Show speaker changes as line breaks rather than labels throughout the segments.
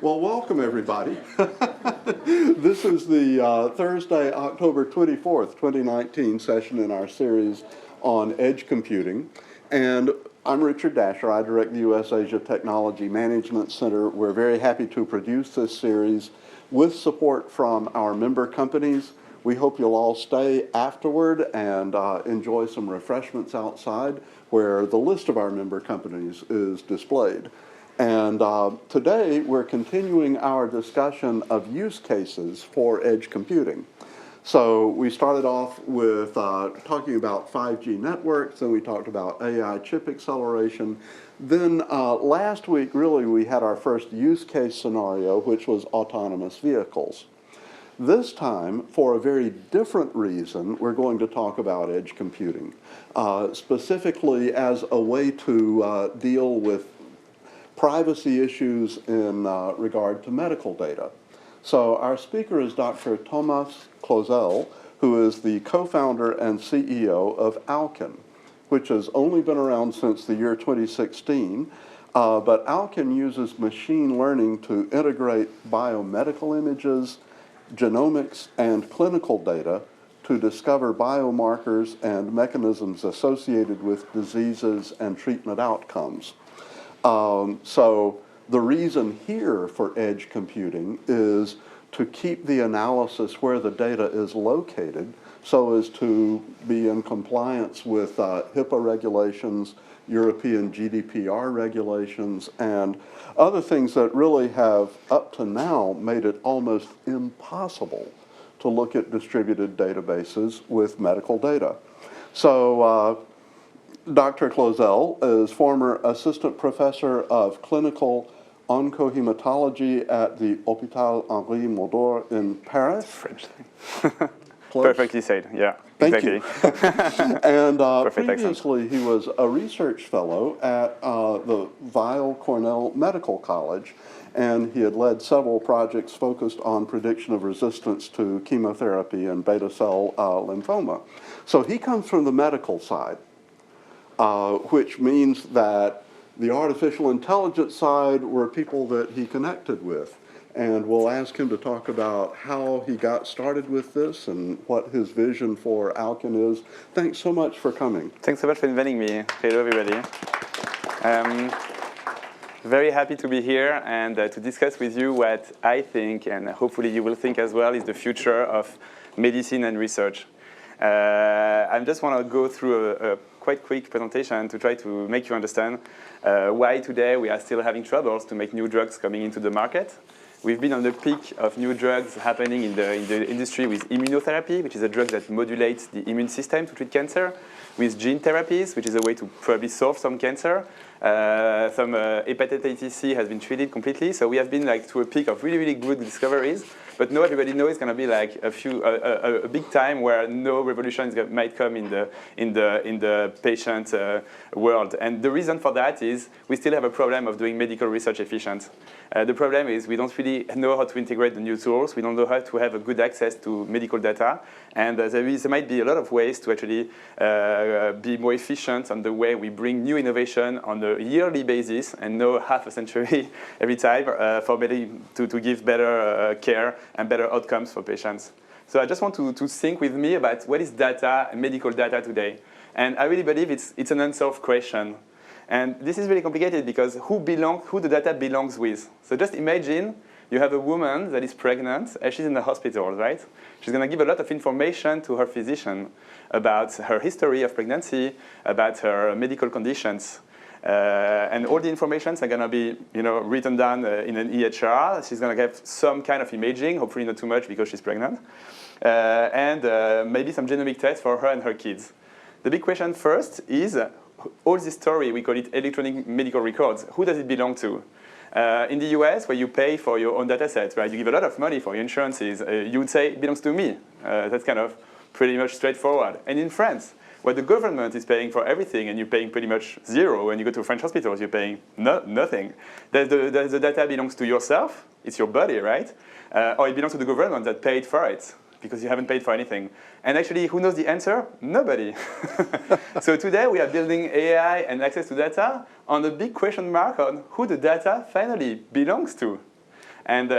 Well, welcome everybody. This is the Thursday, October 24th, 2019 session in our series on edge computing. And I'm Richard Dasher. I direct the U.S. Asia Technology Management Center. We're very happy to produce this series with support from our member companies. We hope you'll all stay afterward and enjoy some refreshments outside where the list of our member companies is displayed. And today we're continuing our discussion of use cases for edge computing. So we started off with talking about 5G networks, and we talked about AI chip acceleration. Then last week, really, we had our first use case scenario, which was autonomous vehicles. This time, for a very different reason, we're going to talk about edge computing, specifically as a way to deal with privacy issues in regard to medical data. So our speaker is Dr. Thomas Clozel, who is the co-founder and CEO of OWKIN, which has only been around since the year 2016. But OWKIN uses machine learning to integrate biomedical images, genomics, and clinical data to discover biomarkers and mechanisms associated with diseases and treatment outcomes. So the reason here for edge computing is to keep the analysis where the data is located so as to be in compliance with HIPAA regulations, European GDPR regulations, and other things that really have, up to now, made it almost impossible to look at distributed databases with medical data. So Dr. Clozel is former assistant professor of clinical Onco-Hematology at the Hôpital Henri Mondor in Paris.
French thing. Perfectly said, yeah.
Thank
exactly.
you. And previously
accent.
he was a research fellow at the Weill Cornell Medical College, and he had led several projects focused on prediction of resistance to chemotherapy and beta cell lymphoma. So he comes from the medical side, which means that the artificial intelligence side were people that he connected with. And we'll ask him to talk about how he got started with this and what his vision for OWKIN is. Thanks so much for coming.
Thanks so much for inviting me. Hello, everybody. Very happy to be here and to discuss with you what I think, and hopefully you will think as well, is the future of medicine and research. I just want to go through a quite quick presentation to try to make you understand why today we are still having troubles to make new drugs coming into the market. We've been on the peak of new drugs happening in the industry with immunotherapy, which is a drug that modulates the immune system to treat cancer, with gene therapies, which is a way to probably solve some cancer. Some hepatitis C has been treated completely, so we have been to a peak of really, really good discoveries. But now everybody knows it's going to be like a big time where no revolution might come in the patient world. And the reason for that is we still have a problem of doing medical research efficient. The problem is we don't really know how to integrate the new tools. We don't know how to have a good access to medical data. And there might be a lot of ways to actually be more efficient on the way we bring new innovation on a yearly basis and no half a century every time to give better care and better outcomes for patients. So I just want to think with me about what is data and medical data today. And I really believe it's an unsolved question. And this is really complicated because who the data belongs with. So just imagine you have a woman that is pregnant and she's in the hospital, right? She's going to give a lot of information to her physician about her history of pregnancy, about her medical conditions. And all the informations are going to be written down in an EHR. She's going to get some kind of imaging, hopefully not too much because she's pregnant, and maybe some genomic tests for her and her kids. The big question first is, all this story, we call it electronic medical records, who does it belong to? In the US, where you pay for your own data sets, right? You give a lot of money for your insurances. You would say it belongs to me. That's kind of pretty much straightforward. And in France, where the government is paying for everything and you're paying pretty much zero, when you go to French hospitals, you're paying nothing. The data belongs to yourself. It's your body, right? Or it belongs to the government that paid for it, because you haven't paid for anything. And actually, who knows the answer? Nobody. So today, we are building AI and access to data on the big question mark on who the data finally belongs to. And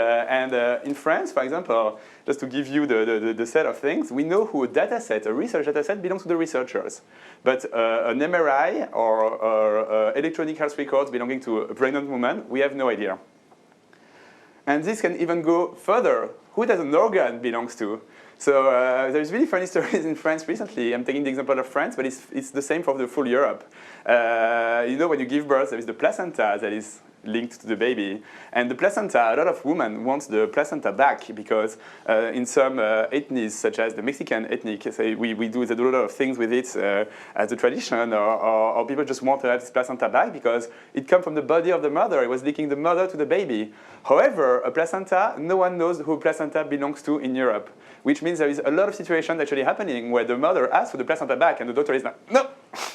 in France, for example, just to give you the set of things, we know who a data set, a research data set, belongs to the researchers. But an MRI or electronic health records belonging to a pregnant woman, we have no idea. And this can even go further. Who does an organ belongs to? So there's really funny stories in France recently. I'm taking the example of France, but it's the same for the full Europe. You know, when you give birth, there is the placenta that is linked to the baby. And the placenta, a lot of women want the placenta back because in some ethnies, such as the Mexican ethnic, say we do a lot of things with it as a tradition, or people just want to have this placenta back because it comes from the body of the mother. It was linking the mother to the baby. However, a placenta, no one knows who placenta belongs to in Europe, which means there is a lot of situations actually happening where the mother asks for the placenta back and the doctor is like, no,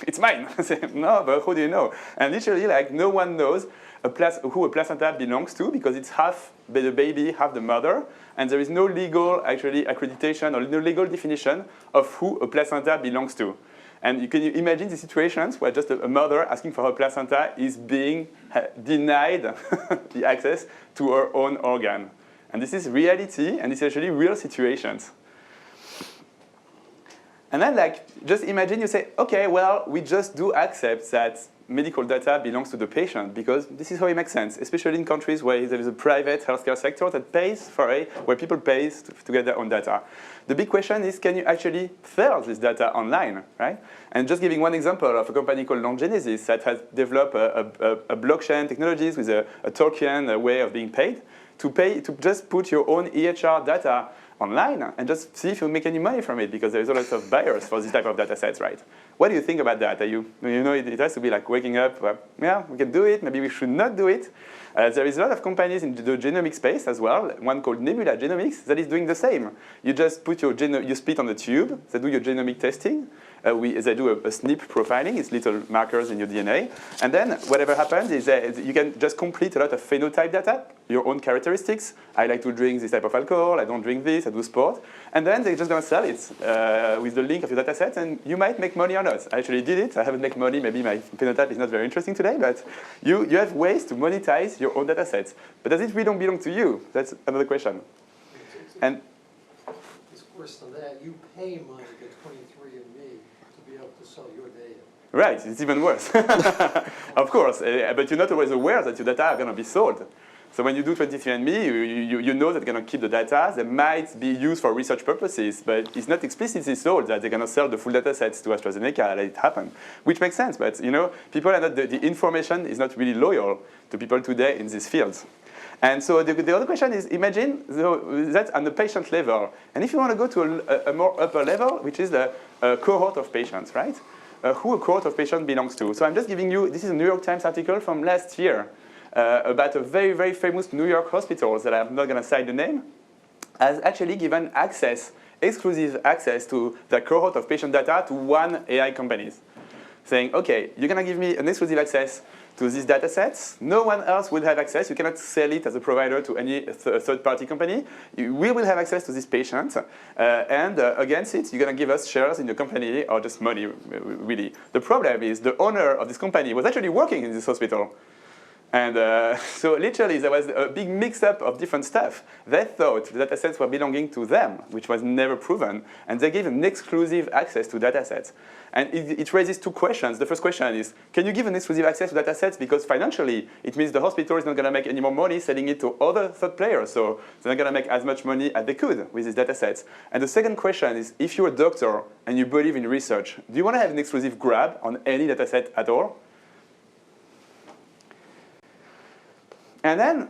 it's mine. I say, no, but who do you know? And literally, like, no one knows who a placenta belongs to because it's half the baby, half the mother, and there is no legal actually accreditation or no legal definition of who a placenta belongs to. And you can imagine the situations where just a mother asking for her placenta is being denied the access to her own organ. And this is reality, and it's actually real situations. And then, like, just imagine you say, okay, well, we just do accept that medical data belongs to the patient because this is how it makes sense, especially in countries where there is a private healthcare sector that pays for it, where people pay to get their own data. The big question is, can you actually sell this data online, right? And just giving one example of a company called Genesis that has developed a blockchain technologies with a token way of being paid to just put your own EHR data online and just see if you make any money from it because there's a lot of buyers for this type of data sets, right? What do you think about that? You know, it has to be like waking up, yeah, we can do it, maybe we should not do it. There is a lot of companies in the genomic space as well, one called Nebula Genomics, that is doing the same. You just put you spit on the tube, they do your genomic testing, they do a SNP profiling, it's little markers in your DNA, and then whatever happens is you can just complete a lot of phenotype data, your own characteristics. I like to drink this type of alcohol, I don't drink this, I do sport, and then they're just going to sell it with the link of your data set, and you might make money or not. I actually did it, I haven't made money, maybe my phenotype is not very interesting today, but you have ways to monetize your own data sets. But does it really don't belong to you? That's another question. And
it's worse than that. You pay money to 23andMe to be able to sell your data.
Right, it's even worse. Of course, but you're not always aware that your data are going to be sold. So when you do 23andMe, you know that they're going to keep the data. They might be used for research purposes, but it's not explicitly sold that they're going to sell the full data sets to AstraZeneca. Let it happen, which makes sense. But you know, people are not the information is not really loyal to people today in these fields. And so the other question is, imagine that on the patient level, and if you want to go to a more upper level, which is the cohort of patients, right? Who a cohort of patients belongs to. So I'm just giving you, this is a New York Times article from last year. About a very, very famous New York hospital that I'm not going to cite the name, has actually given access, exclusive access to the cohort of patient data to one AI company. Saying, okay, you're going to give me an exclusive access to these data sets. No one else will have access. You cannot sell it as a provider to any third-party company. We will have access to this patient. And against it, you're going to give us shares in the company or just money, really. The problem is the owner of this company was actually working in this hospital. And so literally there was a big mix-up of different stuff. They thought the data sets were belonging to them, which was never proven, and they gave an exclusive access to data sets. And it raises two questions. The first question is, can you give an exclusive access to data sets? Because financially, it means the hospital is not going to make any more money selling it to other third players, so they're not going to make as much money as they could with these data sets. And the second question is, if you're a doctor and you believe in research, do you want to have an exclusive grab on any data set at all? And then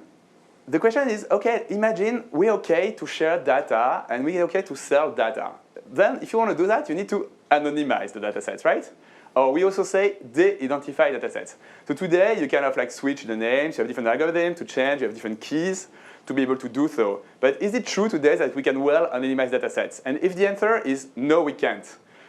the question is, okay, imagine we're okay to share data and we're okay to sell data. Then if you want to do that, you need to anonymize the data sets, right? Or we also say de-identify data sets. So today you kind of like switch the names, you have different algorithms to change, you have different keys to be able to do so. But is it true today that we can well anonymize data sets? And if the answer is no, we can't.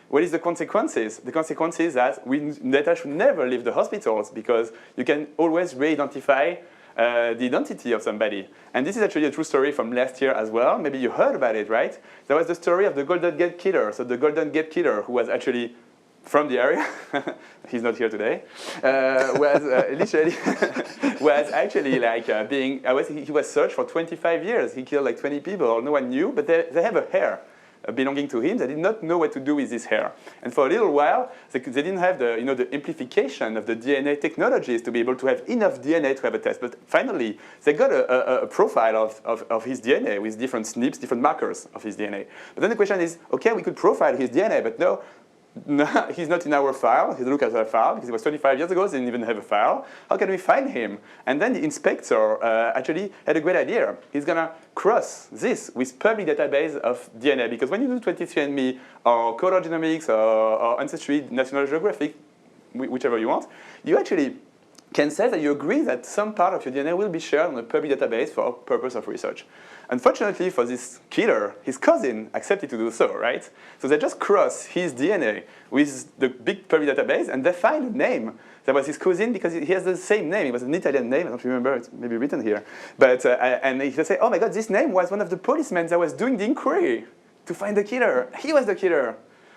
What is the consequences? The consequence is that data should never leave the hospitals because you can always re-identify the identity of somebody. And this is actually a true story from last year as well. Maybe you heard about it, right? There was the story of the Golden Gate Killer. So the Golden Gate Killer who was actually from the area, he's not here today, was literally was actually like he was searched for 25 years. He killed like 20 people. No one knew, but they have a hair belonging to him. They did not know what to do with this hair. And for a little while, they didn't have the, the amplification of the DNA technologies to be able to have enough DNA to have a test. But finally, they got a profile of his DNA with different SNPs, different markers of his DNA. But then the question is, okay, we could profile his DNA, but no, he's not in our file. He's look at our file because it was 25 years ago. They didn't even have a file. How can we find him? And then the inspector actually had a great idea. He's gonna cross this with public database of DNA, because when you do 23andMe or color genomics or Ancestry, National Geographic, whichever you want, you actually can say that you agree that some part of your DNA will be shared on a public database for purpose of research. Unfortunately for this killer, his cousin accepted to do so, right? So they just cross his DNA with the big public database, and they find a name that was his cousin because he has the same name. It was an Italian name. I don't remember. It's maybe written here. But and they say, oh my God, this name was one of the policemen that was doing the inquiry to find the killer. He was the killer.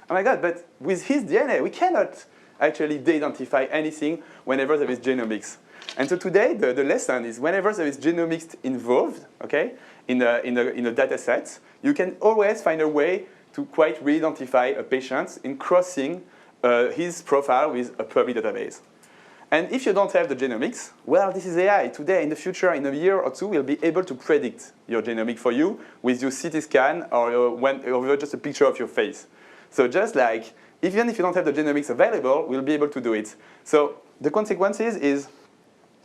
Oh my God, but with his DNA, we cannot actually de-identify anything whenever there is genomics. And so today, the lesson is whenever there is genomics involved, okay, in a data set, you can always find a way to quite re-identify a patient in crossing his profile with a public database. And if you don't have the genomics, well, this is AI. Today, in the future, in a year or two, we'll be able to predict your genomic for you with your CT scan or just a picture of your face. So just like, even if you don't have the genomics available, we'll be able to do it. So the consequences is,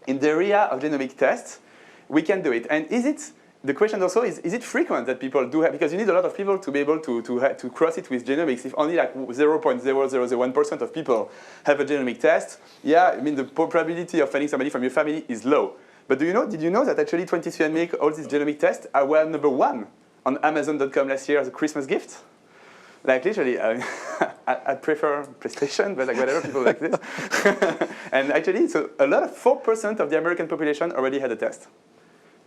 in the area of genomic tests, we can do it. And the question also is it frequent that people do have, because you need a lot of people to be able to cross it with genomics. If only like 0.0001% of people have a genomic test, yeah, I mean the probability of finding somebody from your family is low. But did you know that actually 23andMe, all these genomic tests were #1 on Amazon.com last year as a Christmas gift? Like literally, I prefer PlayStation, but like whatever, people like this. And actually, so a lot of 4% of the American population already had a test.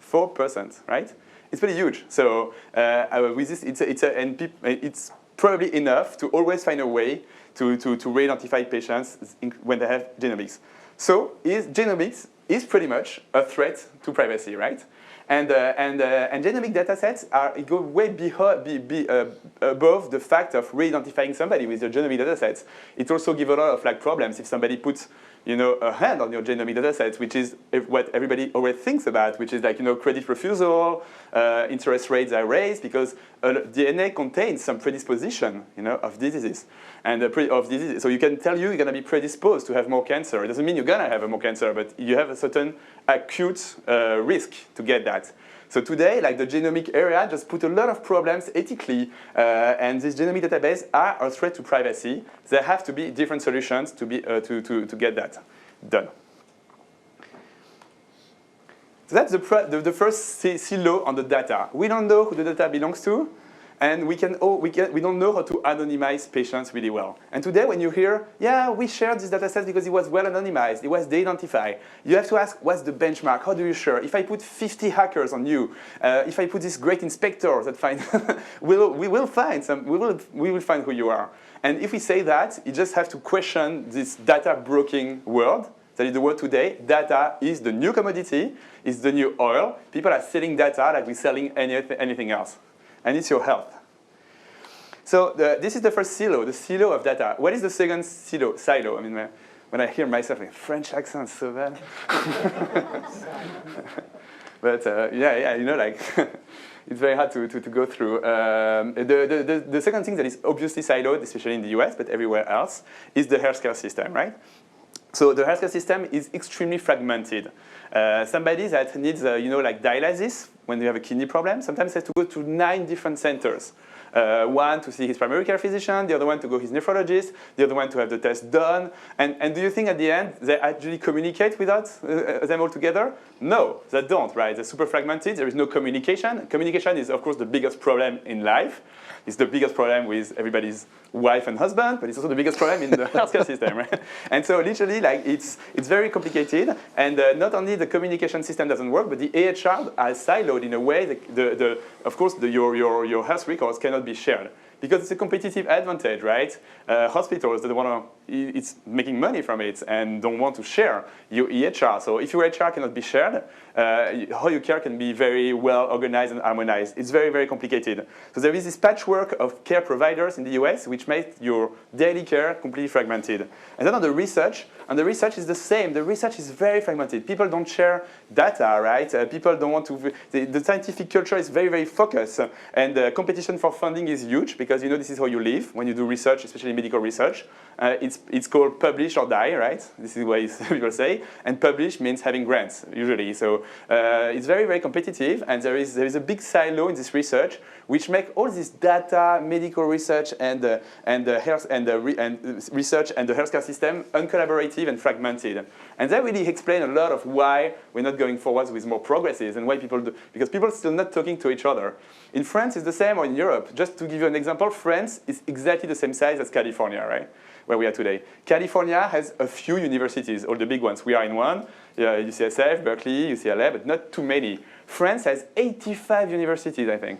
4%, right? It's pretty huge. So with this, it's probably enough to always find a way to re-identify patients when they have genomics. So genomics is pretty much a threat to privacy, right? And genomic data sets go way above the fact of re-identifying somebody with your genomic data sets. It also gives a lot of like problems if somebody puts a hand on your genomic data sets, which is what everybody always thinks about, which is like credit refusal, interest rates are raised because DNA contains some predisposition of diseases so you can tell you're going to be predisposed to have more cancer. It doesn't mean you're going to have more cancer, but you have a certain acute risk to get that. So today, like the genomic area just put a lot of problems ethically, and these genomic databases are a threat to privacy. There have to be different solutions to get that done. So that's the first silo on the data. We don't know who the data belongs to, and we don't know how to anonymize patients really well. And today, when you hear, yeah, we shared this data set because it was well anonymized, it was de-identified, you have to ask, what's the benchmark? How do you share? If I put 50 hackers on you, if I put this great inspector that find, we will find who you are. And if we say that, you just have to question this data broking world. That is the word today. Data is the new commodity, is the new oil. People are selling data like we're selling anything else. And it's your health. So this is the first silo, the silo of data. What is the second silo? I mean, when I hear myself in French accent, so bad. But yeah, like it's very hard to go through. The second thing that is obviously siloed, especially in the US, but everywhere else, is the healthcare system, right? So the healthcare system is extremely fragmented. Somebody that needs, like dialysis, when you have a kidney problem, sometimes has to go to 9 different centers. One to see his primary care physician, the other one to go his nephrologist, the other one to have the test done. And do you think at the end they actually communicate without them all together? No, they don't, right? They're super fragmented. There is no communication. Communication is, of course, the biggest problem in life. It's the biggest problem with everybody's wife and husband, but it's also the biggest problem in the healthcare system, right? And so literally, like it's very complicated, and not only the communication system doesn't work, but the EHR are siloed in a way that of course your health records cannot be shared. because it's a competitive advantage, right? Hospitals that want to, it's making money from it and don't want to share your EHR. So if your EHR cannot be shared, how your care can be very well organized and harmonized. It's very, very complicated. So there is this patchwork of care providers in the US which makes your daily care completely fragmented. And then on the research is the same. The research is very fragmented. People don't share data, right? People don't want to, the scientific culture is very, very focused. And the competition for funding is huge because you know this is how you live when you do research, especially medical research. It's called publish or die, right? This is what people say. And publish means having grants, usually. So it's very, very competitive. And there is a big silo in this research which make all this data, medical research, and research and the healthcare system uncollaborative and fragmented. And that really explains a lot of why we're not going forward with more progresses and why people do, because people are still not talking to each other. In France, it's the same, or in Europe. Just to give you an example, France is exactly the same size as California, right? Where we are today. California has a few universities, all the big ones. We are in one, UCSF, Berkeley, UCLA, but not too many. France has 85 universities, I think,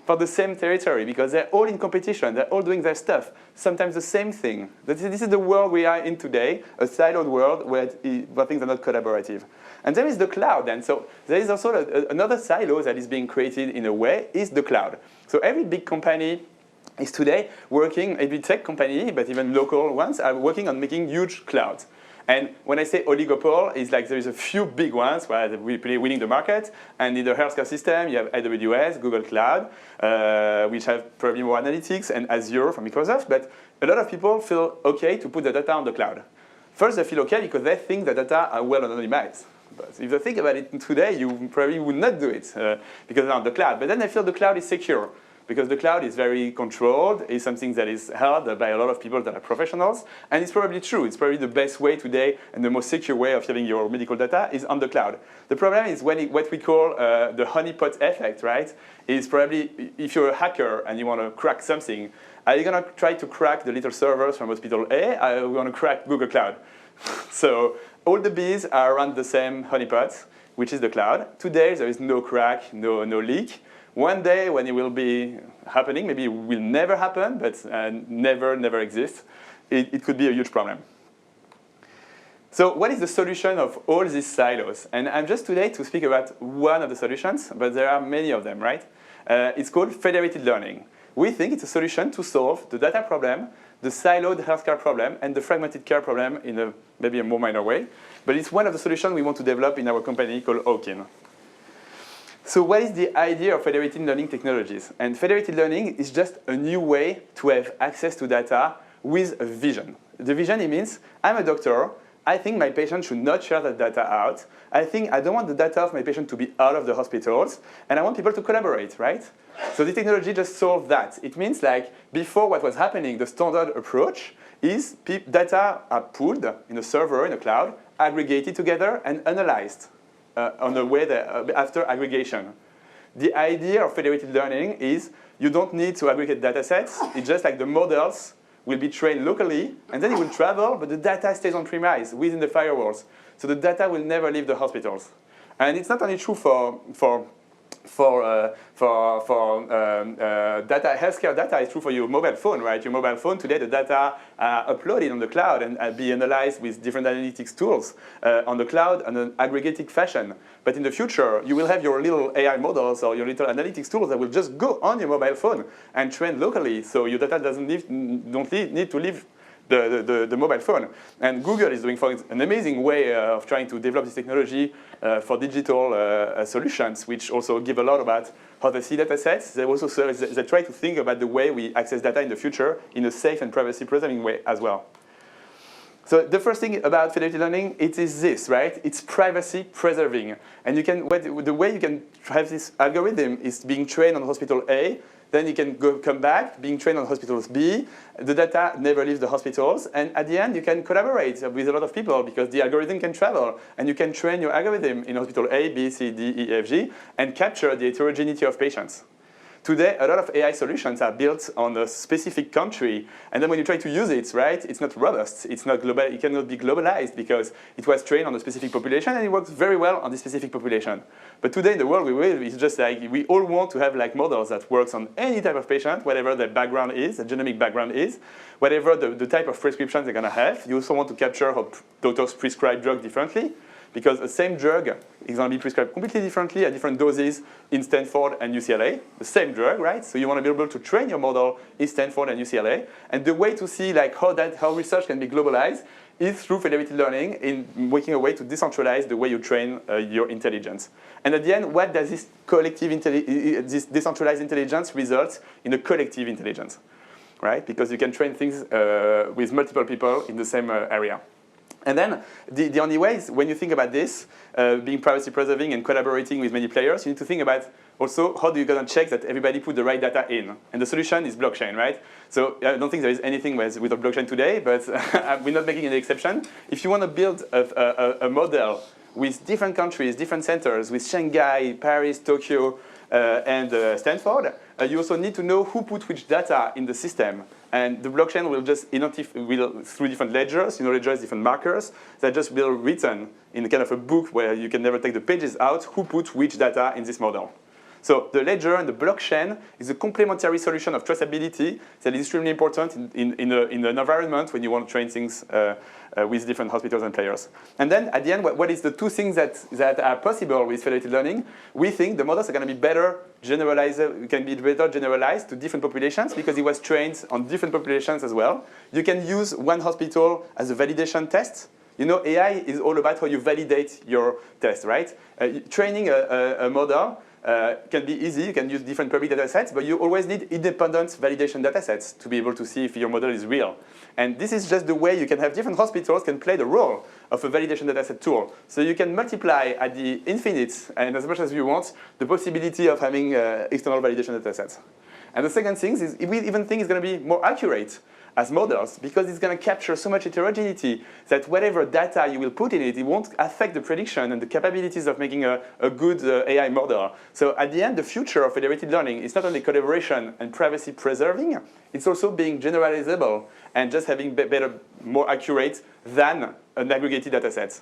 for the same territory, because they're all in competition. They're all doing their stuff, sometimes the same thing. This is the world we are in today, a siloed world where things are not collaborative. And there is the cloud, and so there is also another silo that is being created in a way, is the cloud. So every big company is today working, every tech company, but even local ones, are working on making huge clouds. And when I say oligopoly, it's like there is a few big ones where we're really winning the market. And in the healthcare system, you have AWS, Google Cloud, which have probably more analytics, and Azure from Microsoft. But a lot of people feel OK to put the data on the cloud. First, they feel OK because they think the data are well anonymized. But if you think about it today, you probably would not do it because they're on the cloud. But then they feel the cloud is secure, because the cloud is very controlled, is something that is held by a lot of people that are professionals, and it's probably true. It's probably the best way today and the most secure way of having your medical data is on the cloud. The problem is what we call the honeypot effect, right? Is probably if you're a hacker and you want to crack something, are you going to try to crack the little servers from Hospital A? Are you going to crack Google Cloud? So all the bees are around the same honeypot, which is the cloud. Today there is no crack, no leak. One day when it will be happening, maybe it will never happen, but never exist, it could be a huge problem. So what is the solution of all these silos? And I'm just today to speak about one of the solutions, but there are many of them, right? It's called Federated Learning. We think it's a solution to solve the data problem, the siloed healthcare problem, and the fragmented care problem in maybe a more minor way. But it's one of the solutions we want to develop in our company called OWKIN. So what is the idea of federated learning technologies? And federated learning is just a new way to have access to data with a vision. The vision, it means, I'm a doctor, I think my patient should not share that data out. I don't want the data of my patient to be out of the hospitals, and I want people to collaborate, right? So the technology just solves that. It means like before what was happening, the standard approach is data are pooled in a server, in a cloud, aggregated together and analyzed. On the way that, after aggregation. The idea of federated learning is you don't need to aggregate data sets. It's just like the models will be trained locally, and then it will travel, but the data stays on premise within the firewalls. So the data will never leave the hospitals. And it's not only true for data, healthcare data is true for your mobile phone, right? Your mobile phone today, the data are uploaded on the cloud and be analyzed with different analytics tools on the cloud in an aggregated fashion. But in the future, you will have your little AI models or your little analytics tools that will just go on your mobile phone and train locally, so your data don't need to leave the mobile phone. And Google is doing an amazing way of trying to develop this technology for digital solutions, which also give a lot about how they see data sets. They also they try to think about the way we access data in the future in a safe and privacy-preserving way as well. So the first thing about federated learning, it is this, right? It's privacy-preserving. And the way you can have this algorithm is being trained on hospital A, then you can come back, being trained on hospitals B. The data never leaves the hospitals. And at the end, you can collaborate with a lot of people because the algorithm can travel. And you can train your algorithm in hospital A, B, C, D, E, F, G, and capture the heterogeneity of patients. Today, a lot of AI solutions are built on a specific country, and then when you try to use it, right, it's not robust, it's not global, it cannot be globalized because it was trained on a specific population and it works very well on this specific population. But today in the world we live, it's just like we all want to have like models that works on any type of patient, whatever their background is, the genomic background is, whatever the type of prescriptions they're going to have. You also want to capture how doctors prescribe drug differently, because the same drug is going to be prescribed completely differently at different doses in Stanford and UCLA. The same drug, right? So you want to be able to train your model in Stanford and UCLA. And the way to see like how research can be globalized is through federated learning, in making a way to decentralize the way you train your intelligence. And at the end, what does this this decentralized intelligence result in a collective intelligence, right? Because you can train things with multiple people in the same area. And then the only way is, when you think about this, being privacy preserving and collaborating with many players, you need to think about also how do you gonna check that everybody put the right data in. And the solution is blockchain, right? So I don't think there is anything with a blockchain today, but we're not making any exception. If you want to build a model with different countries, different centers, with Shanghai, Paris, Tokyo, and Stanford, you also need to know who put which data in the system. And the blockchain will just through different ledgers, different markers, that just will written in kind of a book where you can never take the pages out, who put which data in this model. So the ledger and the blockchain is a complementary solution of traceability that is extremely important in an environment when you want to train things with different hospitals and players. And then at the end, what is the two things that are possible with federated learning? We think the models are going to be better generalized to different populations because it was trained on different populations as well. You can use one hospital as a validation test. You know, AI is all about how you validate your test, right? Training a model can be easy. You can use different public data sets, but you always need independent validation data sets to be able to see if your model is real. And this is just the way you can have different hospitals can play the role of a validation data set tool. So you can multiply at the infinite, and as much as you want, the possibility of having external validation data sets. And the second thing is, we even think it's going to be more accurate as models, because it's going to capture so much heterogeneity that whatever data you will put in it, it won't affect the prediction and the capabilities of making a good AI model. So at the end, the future of federated learning is not only collaboration and privacy preserving, it's also being generalizable and just having better, more accurate than an aggregated data set.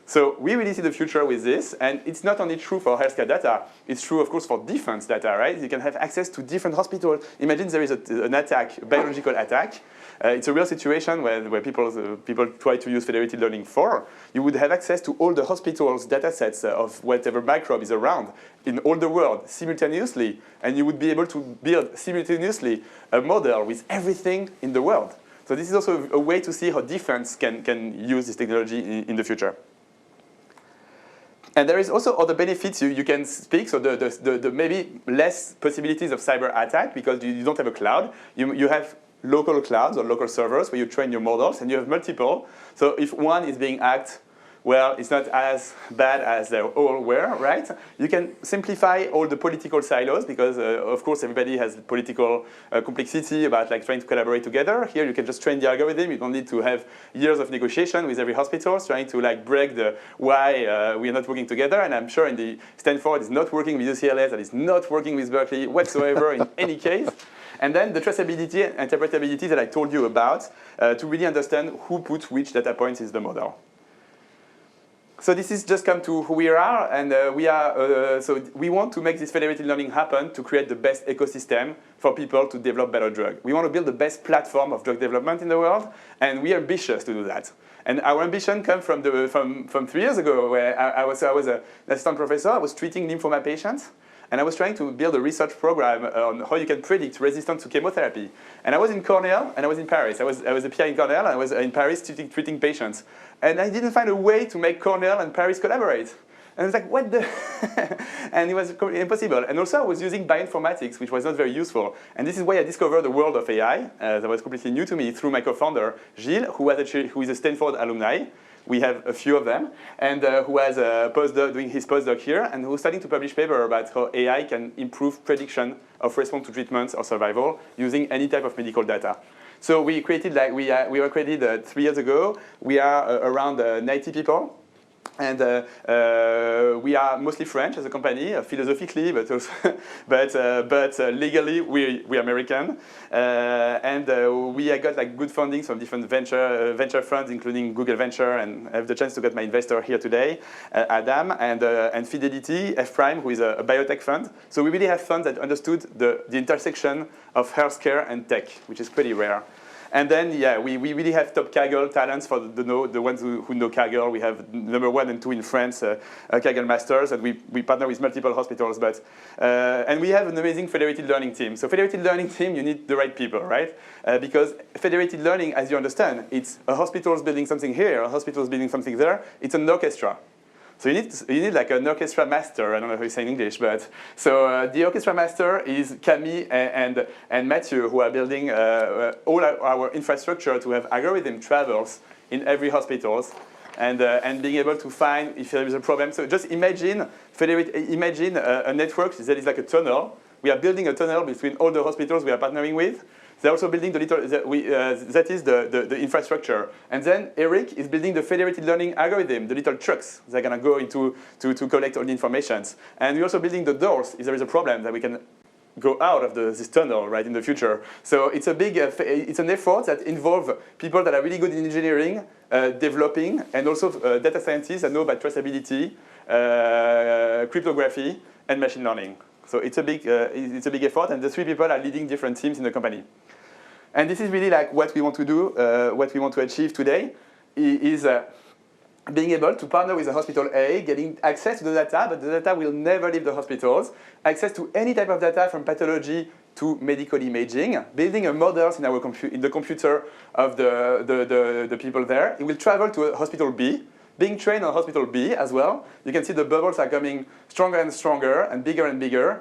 So we really see the future with this, and it's not only true for healthcare data, it's true, of course, for defense data, right? You can have access to different hospitals. Imagine there is an attack, a biological attack. It's a real situation where people try to use federated learning for. You would have access to all the hospitals' data sets of whatever microbe is around in all the world simultaneously, and you would be able to build simultaneously a model with everything in the world. So this is also a way to see how defense can use this technology in the future. And there is also other benefits you can speak. So the maybe less possibilities of cyber attack because you don't have a cloud. You have local clouds or local servers where you train your models, and you have multiple. So if one is being hacked, well, it's not as bad as they all were, right? You can simplify all the political silos because, of course, everybody has political complexity about like trying to collaborate together. Here, you can just train the algorithm. You don't need to have years of negotiation with every hospital trying to like break the why we are not working together. And I'm sure in the Stanford is not working with UCLA, that is not working with Berkeley whatsoever in any case. And then the traceability and interpretability that I told you about to really understand who put which data points in the model. So this is just come to who we are, and so we want to make this federated learning happen to create the best ecosystem for people to develop better drugs. We want to build the best platform of drug development in the world, and we are ambitious to do that. And our ambition comes from 3 years ago, where I was an assistant professor. I was treating lymphoma patients, and I was trying to build a research program on how you can predict resistance to chemotherapy. And I was in Cornell, and I was in Paris. I was a PI in Cornell, and I was in Paris treating patients. And I didn't find a way to make Cornell and Paris collaborate. And I was like, what the? And it was impossible. And also I was using bioinformatics, which was not very useful. And this is why I discovered the world of AI. That was completely new to me through my co-founder, Gilles, who is a Stanford alumni. We have a few of them, and who was a postdoc, doing his postdoc here, and who's starting to publish paper about how AI can improve prediction of response to treatments or survival using any type of medical data. So we created, we were created 3 years ago. We are around 90 people, And we are mostly French as a company, philosophically, but also, but legally we're American. And we got like good funding from different venture funds, including Google Venture, and I have the chance to get my investor here today, Adam, and Fidelity, F-Prime, who is a biotech fund. So we really have funds that understood the intersection of healthcare and tech, which is pretty rare. And then, yeah, we really have top Kaggle talents for the ones who know Kaggle. We have number 1 and 2 in France, Kaggle Masters, and we partner with multiple hospitals. And we have an amazing Federated Learning team. So Federated Learning team, you need the right people, right? Because Federated Learning, as you understand, it's a hospital's building something here, a hospital's building something there. It's an orchestra. So you need like an orchestra master. I don't know how you say in English, but so the orchestra master is Camille and Mathieu, who are building all our infrastructure to have algorithm travels in every hospitals, and being able to find if there is a problem. So just imagine a network that is like a tunnel. We are building a tunnel between all the hospitals we are partnering with. They're also building the little, that is the infrastructure. And then Eric is building the Federated Learning algorithm, the little trucks they're going to go into to collect all the information. And we're also building the doors if there is a problem that we can go out of this tunnel, right, in the future. So it's a big, it's an effort that involves people that are really good in engineering, developing, and also data scientists that know about traceability, cryptography, and machine learning. So it's a big effort, and the 3 people are leading different teams in the company. And this is really like what we want to do, what we want to achieve today, is being able to partner with the hospital A, getting access to the data, but the data will never leave the hospitals, access to any type of data from pathology to medical imaging, building a models in the computer of the people there. It will travel to hospital B, being trained on hospital B as well. You can see the bubbles are coming stronger and stronger and bigger,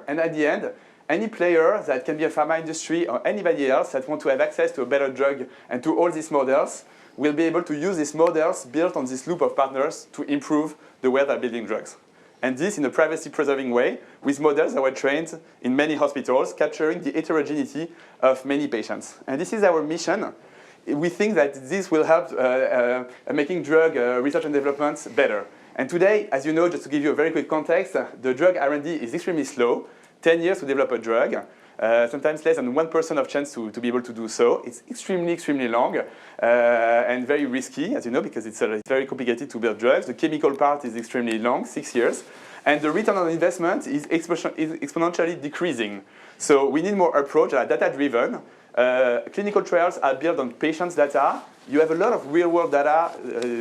and at the end, any player that can be a pharma industry or anybody else that want to have access to a better drug and to all these models will be able to use these models built on this loop of partners to improve the way they're building drugs. And this in a privacy-preserving way with models that were trained in many hospitals, capturing the heterogeneity of many patients. And this is our mission. We think that this will help making drug research and development better. And today, as you know, just to give you a very quick context, the drug R&D is extremely slow. 10 years to develop a drug, sometimes less than 1% of chance to be able to do so. It's extremely, extremely long and very risky, as you know, because it's very complicated to build drugs. The chemical part is extremely long, 6 years. And the return on investment is exponentially decreasing. So we need more approach that are data-driven. Clinical trials are built on patients' data. You have a lot of real-world data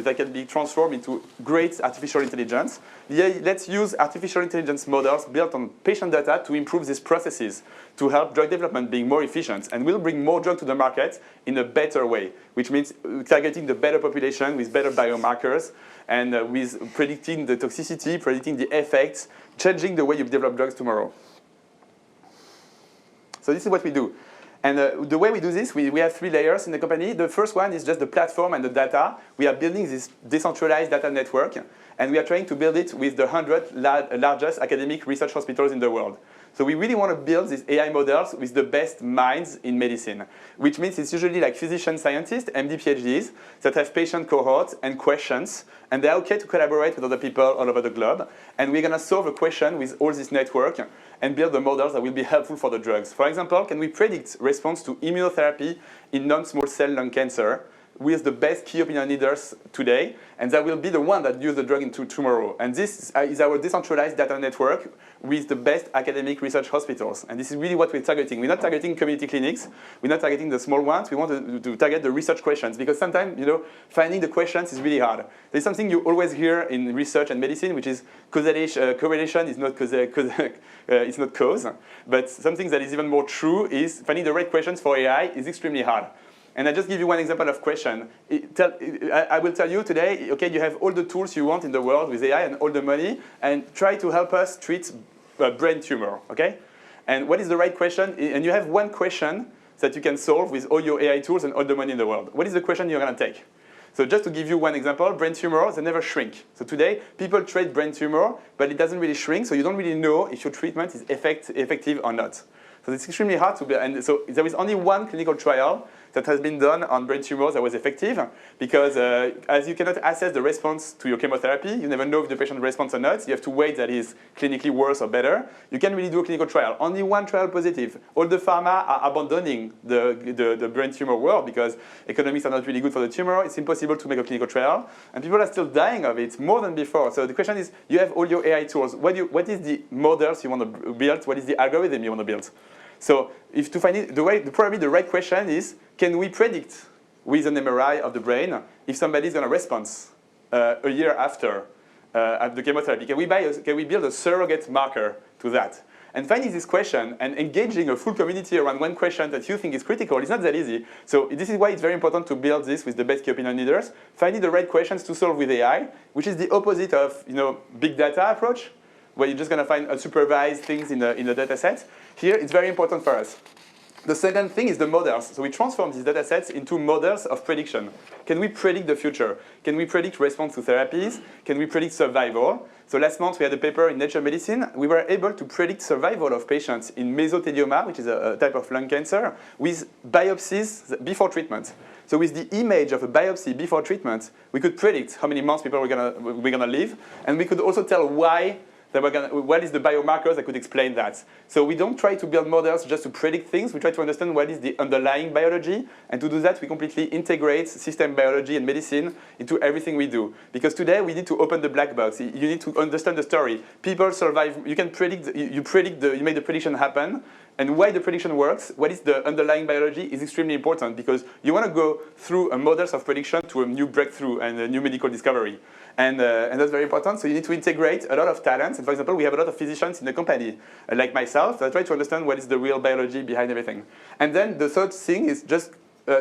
that can be transformed into great artificial intelligence. Yeah, let's use artificial intelligence models built on patient data to improve these processes, to help drug development being more efficient. And we'll bring more drugs to the market in a better way, which means targeting the better population with better biomarkers and with predicting the toxicity, predicting the effects, changing the way you develop drugs tomorrow. So this is what we do. And the way we do this, we have 3 layers in the company. The first one is just the platform and the data. We are building this decentralized data network, and we are trying to build it with the 100 largest academic research hospitals in the world. So we really want to build these AI models with the best minds in medicine, which means it's usually like physician scientists, MD, PhDs, that have patient cohorts and questions, and they're okay to collaborate with other people all over the globe. And we're going to solve a question with all this network and build the models that will be helpful for the drugs. For example, can we predict response to immunotherapy in non-small cell lung cancer with the best key opinion leaders today, and that will be the one that use the drug into tomorrow. And this is our decentralized data network with the best academic research hospitals. And this is really what we're targeting. We're not targeting community clinics. We're not targeting the small ones. We want to target the research questions, because sometimes, you know, finding the questions is really hard. There's something you always hear in research and medicine, which is correlation is not it's not cause. But something that is even more true is finding the right questions for AI is extremely hard. And I just give you one example of question. I will tell you today, okay, you have all the tools you want in the world with AI and all the money, and try to help us treat a brain tumor, okay? And what is the right question? And you have one question that you can solve with all your AI tools and all the money in the world. What is the question you're going to take? So just to give you one example, brain tumors, they never shrink. So today, people treat brain tumor, but it doesn't really shrink, so you don't really know if your treatment is effective or not. So it's extremely hard to build. And so there is only one clinical trial that has been done on brain tumors that was effective, because as you cannot assess the response to your chemotherapy, you never know if the patient responds or not. You have to wait that he's clinically worse or better. You can't really do a clinical trial. Only one trial positive. All the pharma are abandoning the brain tumor world because economics are not really good for the tumor. It's impossible to make a clinical trial, and people are still dying of it more than before. So the question is, you have all your AI tools. What is the models you want to build? What is the algorithm you want to build? So if to find it, probably the right question is, can we predict with an MRI of the brain if somebody is going to respond a year after the chemotherapy? Can we build a surrogate marker to that? And finding this question and engaging a full community around one question that you think is critical is not that easy. So this is why it's very important to build this with the best key opinion leaders, finding the right questions to solve with AI, which is the opposite of big data approach, where you're just going to find unsupervised things in the data set. Here, it's very important for us. The second thing is the models. So we transform these data sets into models of prediction. Can we predict the future? Can we predict response to therapies? Can we predict survival? So last month, we had a paper in Nature Medicine. We were able to predict survival of patients in mesothelioma, which is a type of lung cancer, with biopsies before treatment. So with the image of a biopsy before treatment, we could predict how many months people were gonna live, and we could also tell why what is the biomarkers that could explain that. So we don't try to build models just to predict things. We try to understand what is the underlying biology. And to do that, we completely integrate system biology and medicine into everything we do. Because today, we need to open the black box. You need to understand the story. People survive. You can predict. You make the prediction happen. And why the prediction works, what is the underlying biology is extremely important, because you want to go through a models of prediction to a new breakthrough and a new medical discovery. And that's very important. So you need to integrate a lot of talents. And for example, we have a lot of physicians in the company, like myself, that try to understand what is the real biology behind everything. And then the third thing is just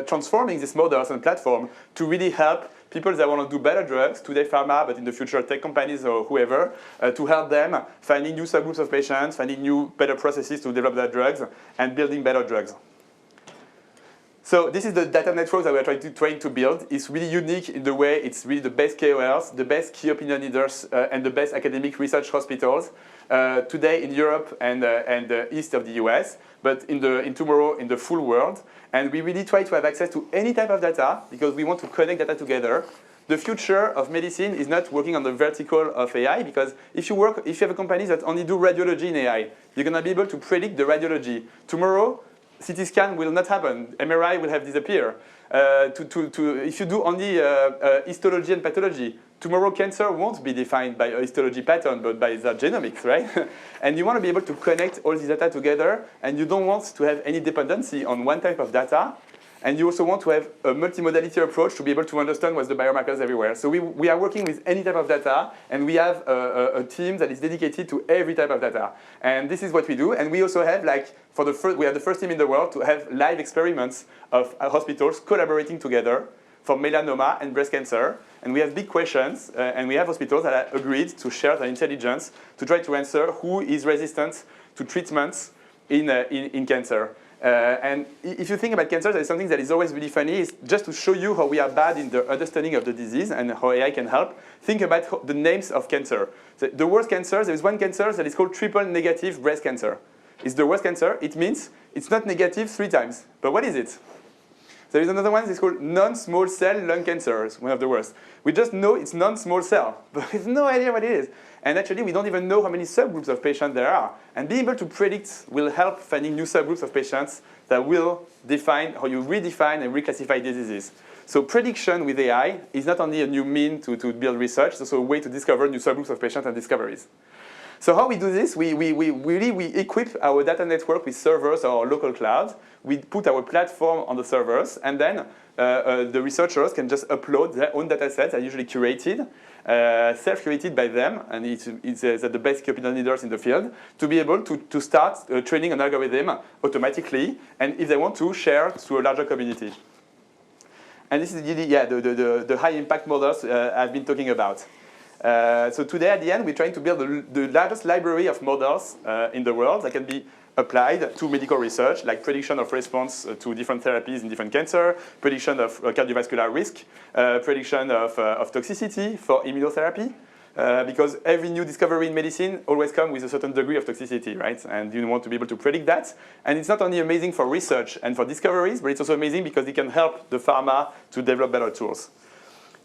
transforming these models and platform to really help people that want to do better drugs, today pharma, but in the future tech companies or whoever, to help them finding new subgroups of patients, finding new, better processes to develop their drugs, and building better drugs. So this is the data network that we're trying to build. It's really unique in the way it's really the best KOLs, the best key opinion leaders, and the best academic research hospitals today in Europe and east of the US, but tomorrow in the full world. And we really try to have access to any type of data because we want to connect data together. The future of medicine is not working on the vertical of AI, because if you have a company that only do radiology in AI, you're going to be able to predict the radiology. Tomorrow, CT scan will not happen. MRI will have disappeared. If you do only histology and pathology, tomorrow cancer won't be defined by a histology pattern, but by the genomics, right? And you want to be able to connect all this data together, and you don't want to have any dependency on one type of data. And you also want to have a multimodality approach to be able to understand what's the biomarkers everywhere. So we are working with any type of data, and we have a team that is dedicated to every type of data. And this is what we do. And we also have, we are the first team in the world to have live experiments of hospitals collaborating together for melanoma and breast cancer. And we have big questions, and we have hospitals that have agreed to share their intelligence to try to answer who is resistant to treatments in cancer. And if you think about cancer, there is something that is always really funny, is just to show you how we are bad in the understanding of the disease and how AI can help. Think about the names of cancer. The worst cancer, there is one cancer that is called triple negative breast cancer. It's the worst cancer. It means it's not negative 3 times. But what is it? There is another one that's called non-small cell lung cancer. It's one of the worst. We just know it's non-small cell, but we have no idea what it is. And actually, we don't even know how many subgroups of patients there are. And being able to predict will help finding new subgroups of patients that will define how you redefine and reclassify diseases. So prediction with AI is not only a new mean to build research, it's also a way to discover new subgroups of patients and discoveries. So how we do this, we equip our data network with servers or local clouds. We put our platform on the servers, and then the researchers can just upload their own data sets, are usually curated, self-curated by them, and it's the best key opinion leaders in the field, to be able to start training an algorithm automatically, and if they want to, share to a larger community. And this is really, the high impact models I've been talking about. So today, at the end, we're trying to build the largest library of models in the world that can be applied to medical research, like prediction of response to different therapies in different cancer, prediction of cardiovascular risk, prediction of toxicity for immunotherapy, because every new discovery in medicine always comes with a certain degree of toxicity, right? And you want to be able to predict that. And it's not only amazing for research and for discoveries, but it's also amazing because it can help the pharma to develop better tools.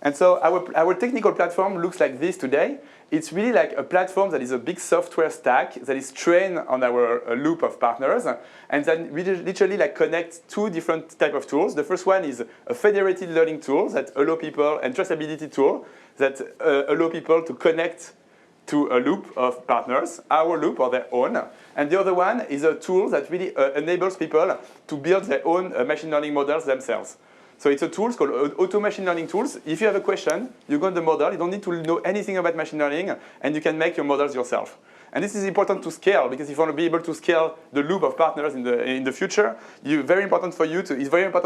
And so our technical platform looks like this today. It's really like a platform that is a big software stack that is trained on our loop of partners, and that literally like connects two different types of tools. The first one is a federated learning tool that allow people, and traceability tool that allow people to connect to a loop of partners, our loop or their own. And the other one is a tool that really enables people to build their own machine learning models themselves. So it's a tool called auto machine learning tools. If you have a question, you go on the model. You don't need to know anything about machine learning, and you can make your models yourself. And this is important to scale, because if you want to be able to scale the loop of partners in the future, it's very important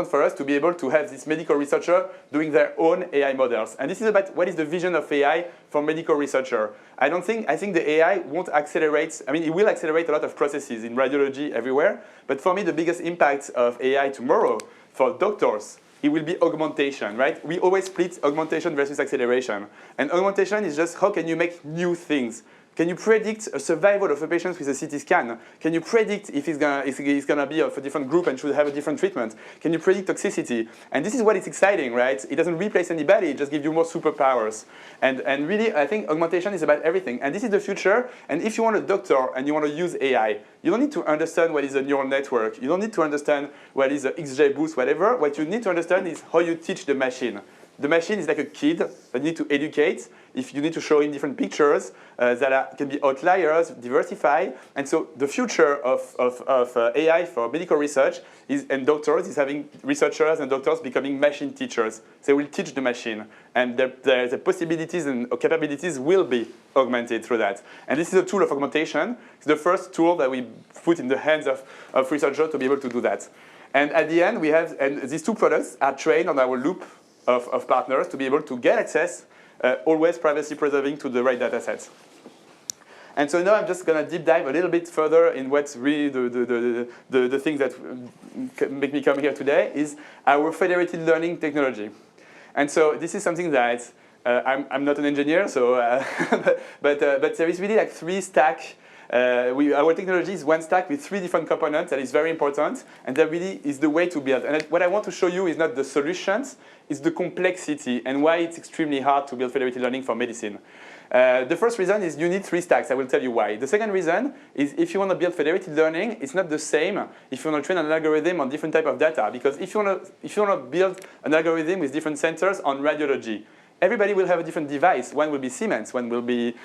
for us to be able to have this medical researcher doing their own AI models. And this is about what is the vision of AI for medical researcher. I think the AI won't accelerate. I mean, it will accelerate a lot of processes in radiology everywhere. But for me, the biggest impact of AI tomorrow for doctors, it will be augmentation, right? We always split augmentation versus acceleration. And augmentation is just how can you make new things? Can you predict a survival of a patient with a CT scan? Can you predict if he's gonna be of a different group and should have a different treatment? Can you predict toxicity? And this is what is exciting, right? It doesn't replace anybody, it just gives you more superpowers. And really, I think augmentation is about everything. And this is the future. And if you want a doctor and you want to use AI, you don't need to understand what is a neural network. You don't need to understand what is a XJ boost, whatever. What you need to understand is how you teach the machine. The machine is like a kid that you need to educate. If you need to show him different pictures can be outliers, diversify. And so the future of AI for medical research and doctors is having researchers and doctors becoming machine teachers. They will teach the machine. And the possibilities and capabilities will be augmented through that. And this is a tool of augmentation. It's the first tool that we put in the hands of researchers to be able to do that. And at the end, and these two products are trained on our loop of partners to be able to get access, always privacy preserving, to the right data sets. And so now I'm just going to deep dive a little bit further in what's really the thing that make me come here today is our federated learning technology. And so this is something that I'm not an engineer, so but there is really like three stack. Our technology is one stack with three different components that is very important, and that really is the way to build. And what I want to show you is not the solutions, it's the complexity and why it's extremely hard to build federated learning for medicine. The first reason is you need three stacks. I will tell you why. The second reason is if you want to build federated learning, it's not the same if you want to train an algorithm on different type of data. Because if you want to build an algorithm with different sensors on radiology, everybody will have a different device. One will be Siemens, one will be GE,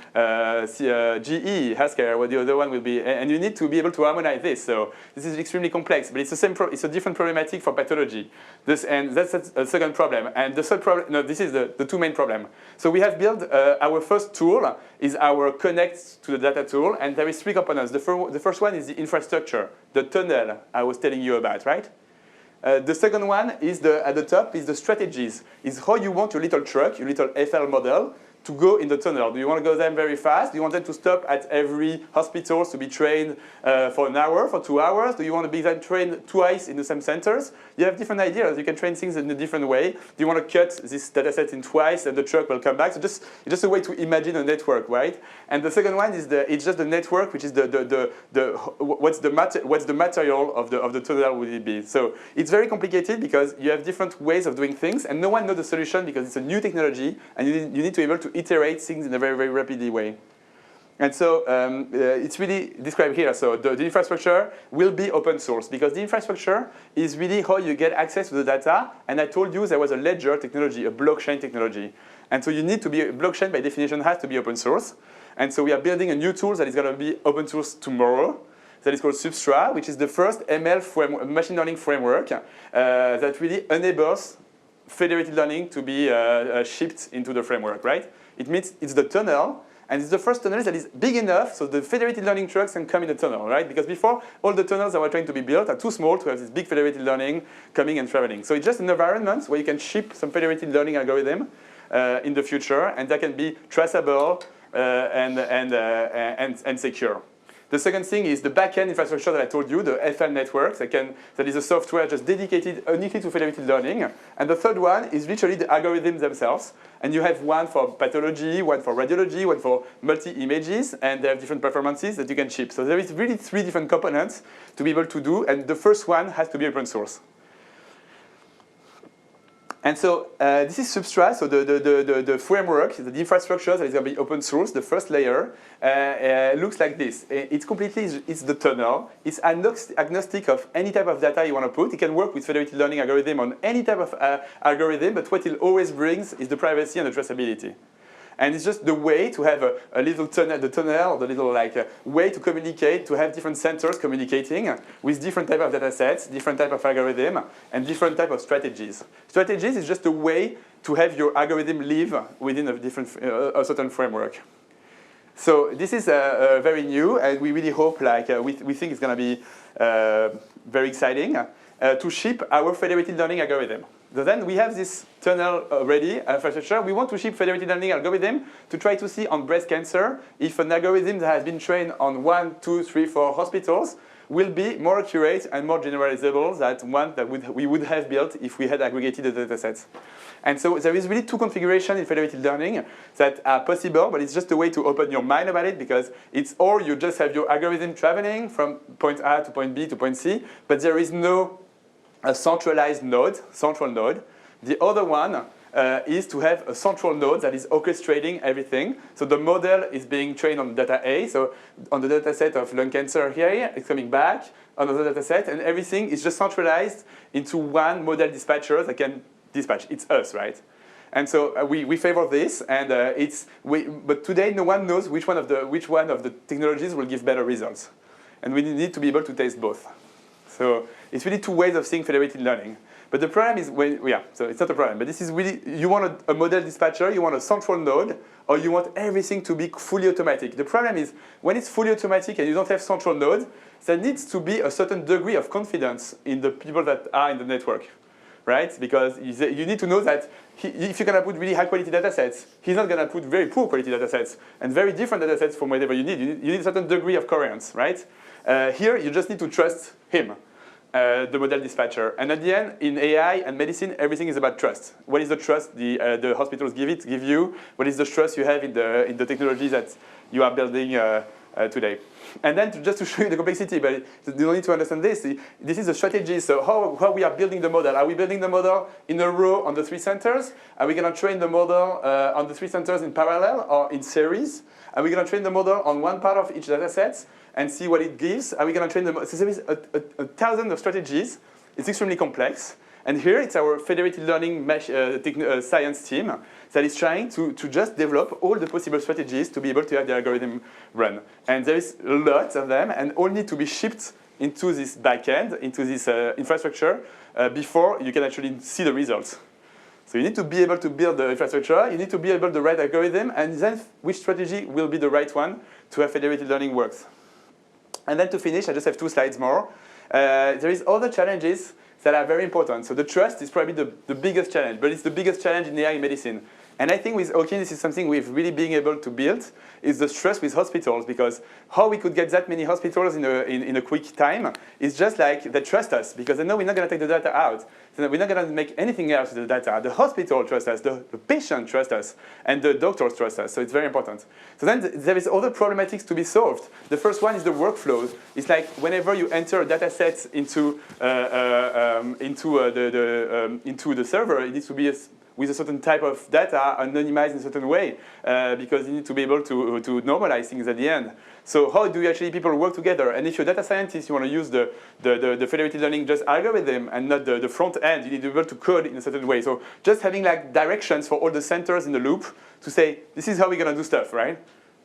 healthcare, or the other one will be, and you need to be able to harmonize this. So this is extremely complex, but it's the same. It's a different problematic for pathology. And that's a second problem. And the third problem, no, this is the two main problem. So we have built our first tool is our connect to the data tool, and there is three components. The first one is the infrastructure, the tunnel I was telling you about, right? The second one is at the top is the strategies, is how you want your little truck, your little FL model, to go in the tunnel. Do you want to go them very fast? Do you want them to stop at every hospital to be trained for an hour, for 2 hours? Do you want to be then trained twice in the same centers? You have different ideas. You can train things in a different way. Do you want to cut this data set in twice and the truck will come back? So it's just a way to imagine a network, right? And the second one is it's just the network, which is what's the material of the tunnel would it be? So it's very complicated because you have different ways of doing things, and no one knows the solution because it's a new technology, and you need to be able to iterate things in a very, very rapid way. And so it's really described here. So the infrastructure will be open source because the infrastructure is really how you get access to the data. And I told you there was a ledger technology, a blockchain technology. And so you need to be, blockchain by definition has to be open source. And so we are building a new tool that is going to be open source tomorrow. That is called Substra, which is the first ML machine learning framework that really enables federated learning to be shipped into the framework, right? It means it's the tunnel, and it's the first tunnel that is big enough so the federated learning trucks can come in the tunnel, right? Because before, all the tunnels that were trying to be built are too small to have this big federated learning coming and traveling. So it's just an environment where you can ship some federated learning algorithm in the future, and that can be traceable and secure. The second thing is the backend infrastructure that I told you, the FL networks, that is a software just dedicated uniquely to federated learning. And the third one is literally the algorithms themselves. And you have one for pathology, one for radiology, one for multi-images, and they have different performances that you can ship. So there is really 3 different components to be able to do, and the first one has to be open source. And so this is Substrat, so the framework, the infrastructure that is going to be open source, the first layer, looks like this. It's the tunnel. It's agnostic of any type of data you want to put. It can work with federated learning algorithm on any type of algorithm, but what it always brings is the privacy and the traceability. And it's just the way to have a little tunnel, the little way to communicate, to have different centers communicating with different type of data sets, different type of algorithm, and different type of strategies. Strategies is just a way to have your algorithm live within a certain framework. So this is very new, and we really hope, we think it's going to be very exciting to ship our federated learning algorithm. So then we have this tunnel already, infrastructure. We want to ship federated learning algorithm to try to see on breast cancer if an algorithm that has been trained on 1, 2, 3, 4 hospitals will be more accurate and more generalizable than one that we would have built if we had aggregated the data sets. And so there is really 2 configurations in federated learning that are possible, but it's just a way to open your mind about it, because it's or you just have your algorithm traveling from point A to point B to point C, but there is no a centralized node, central node. The other one is to have a central node that is orchestrating everything. So the model is being trained on data A. So on the data set of lung cancer here, it's coming back on another data set, and everything is just centralized into one model dispatcher that can dispatch. It's us, right? And so we favor this, and but today no one knows which one of the technologies will give better results, and we need to be able to test both. So it's really 2 ways of seeing federated learning. But the problem is so it's not a problem, but this is really, you want a model dispatcher, you want a central node, or you want everything to be fully automatic. The problem is, when it's fully automatic and you don't have central nodes, there needs to be a certain degree of confidence in the people that are in the network, right? Because you need to know that if you're going to put really high quality data sets, he's not going to put very poor quality data sets, and very different data sets from whatever you need. You need a certain degree of coherence, right? Here, you just need to trust him, the model dispatcher. And at the end, in AI and medicine, everything is about trust. What is the trust the hospitals give you? What is the trust you have in the technology that you are building today? And then just to show you the complexity, but you don't need to understand this. This is a strategy. So how we are building the model? Are we building the model in a row on the 3 centers? Are we going to train the model on the 3 centers in parallel or in series? Are we going to train the model on one part of each data set and see what it gives? Are we going to train the? So there is a thousand of strategies. It's extremely complex. And here it's our federated learning science team that is trying to just develop all the possible strategies to be able to have the algorithm run. And there is lots of them, and all need to be shipped into this backend, into this infrastructure, before you can actually see the results. So you need to be able to build the infrastructure, you need to be able to write algorithm, and then which strategy will be the right one to have federated learning works. And then to finish, I just have 2 slides more. There is other challenges that are very important. So the trust is probably the biggest challenge, but it's the biggest challenge in AI medicine. And I think with OWKIN, this is something we've really been able to build, is the trust with hospitals, because how we could get that many hospitals in a quick time is just like they trust us, because they know we're not going to take the data out. So we're not going to make anything else with the data. The hospital trusts us, the patient trusts us, and the doctors trust us. So it's very important. So then there is other problematics to be solved. The first one is the workflow. It's like whenever you enter a data set into the server, it needs to be with a certain type of data, anonymized in a certain way, because you need to be able to normalize things at the end. So how do actually people work together? And if you're a data scientist, you want to use the federated learning just algorithm and not the front end. You need to be able to code in a certain way. So just having like directions for all the centers in the loop to say, this is how we're going to do stuff, right?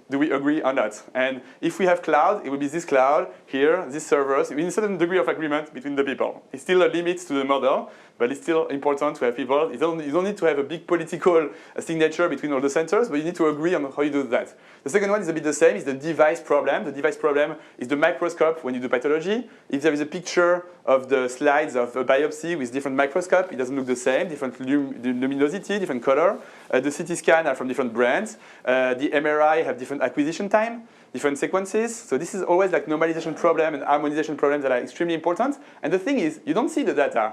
Do we agree or not? And if we have cloud, it will be this cloud here, these servers, with a certain degree of agreement between the people. It's still a limit to the model, but it's still important to have people. You don't need to have a big political signature between all the centers, but you need to agree on how you do that. The second one is a bit the same, is the device problem. The device problem is the microscope when you do pathology. If there is a picture of the slides of a biopsy with different microscope, it doesn't look the same, different luminosity, different color. The CT scan are from different brands. The MRI have different acquisition time, different sequences. So this is always like normalization problem and harmonization problems that are extremely important. And the thing is, you don't see the data,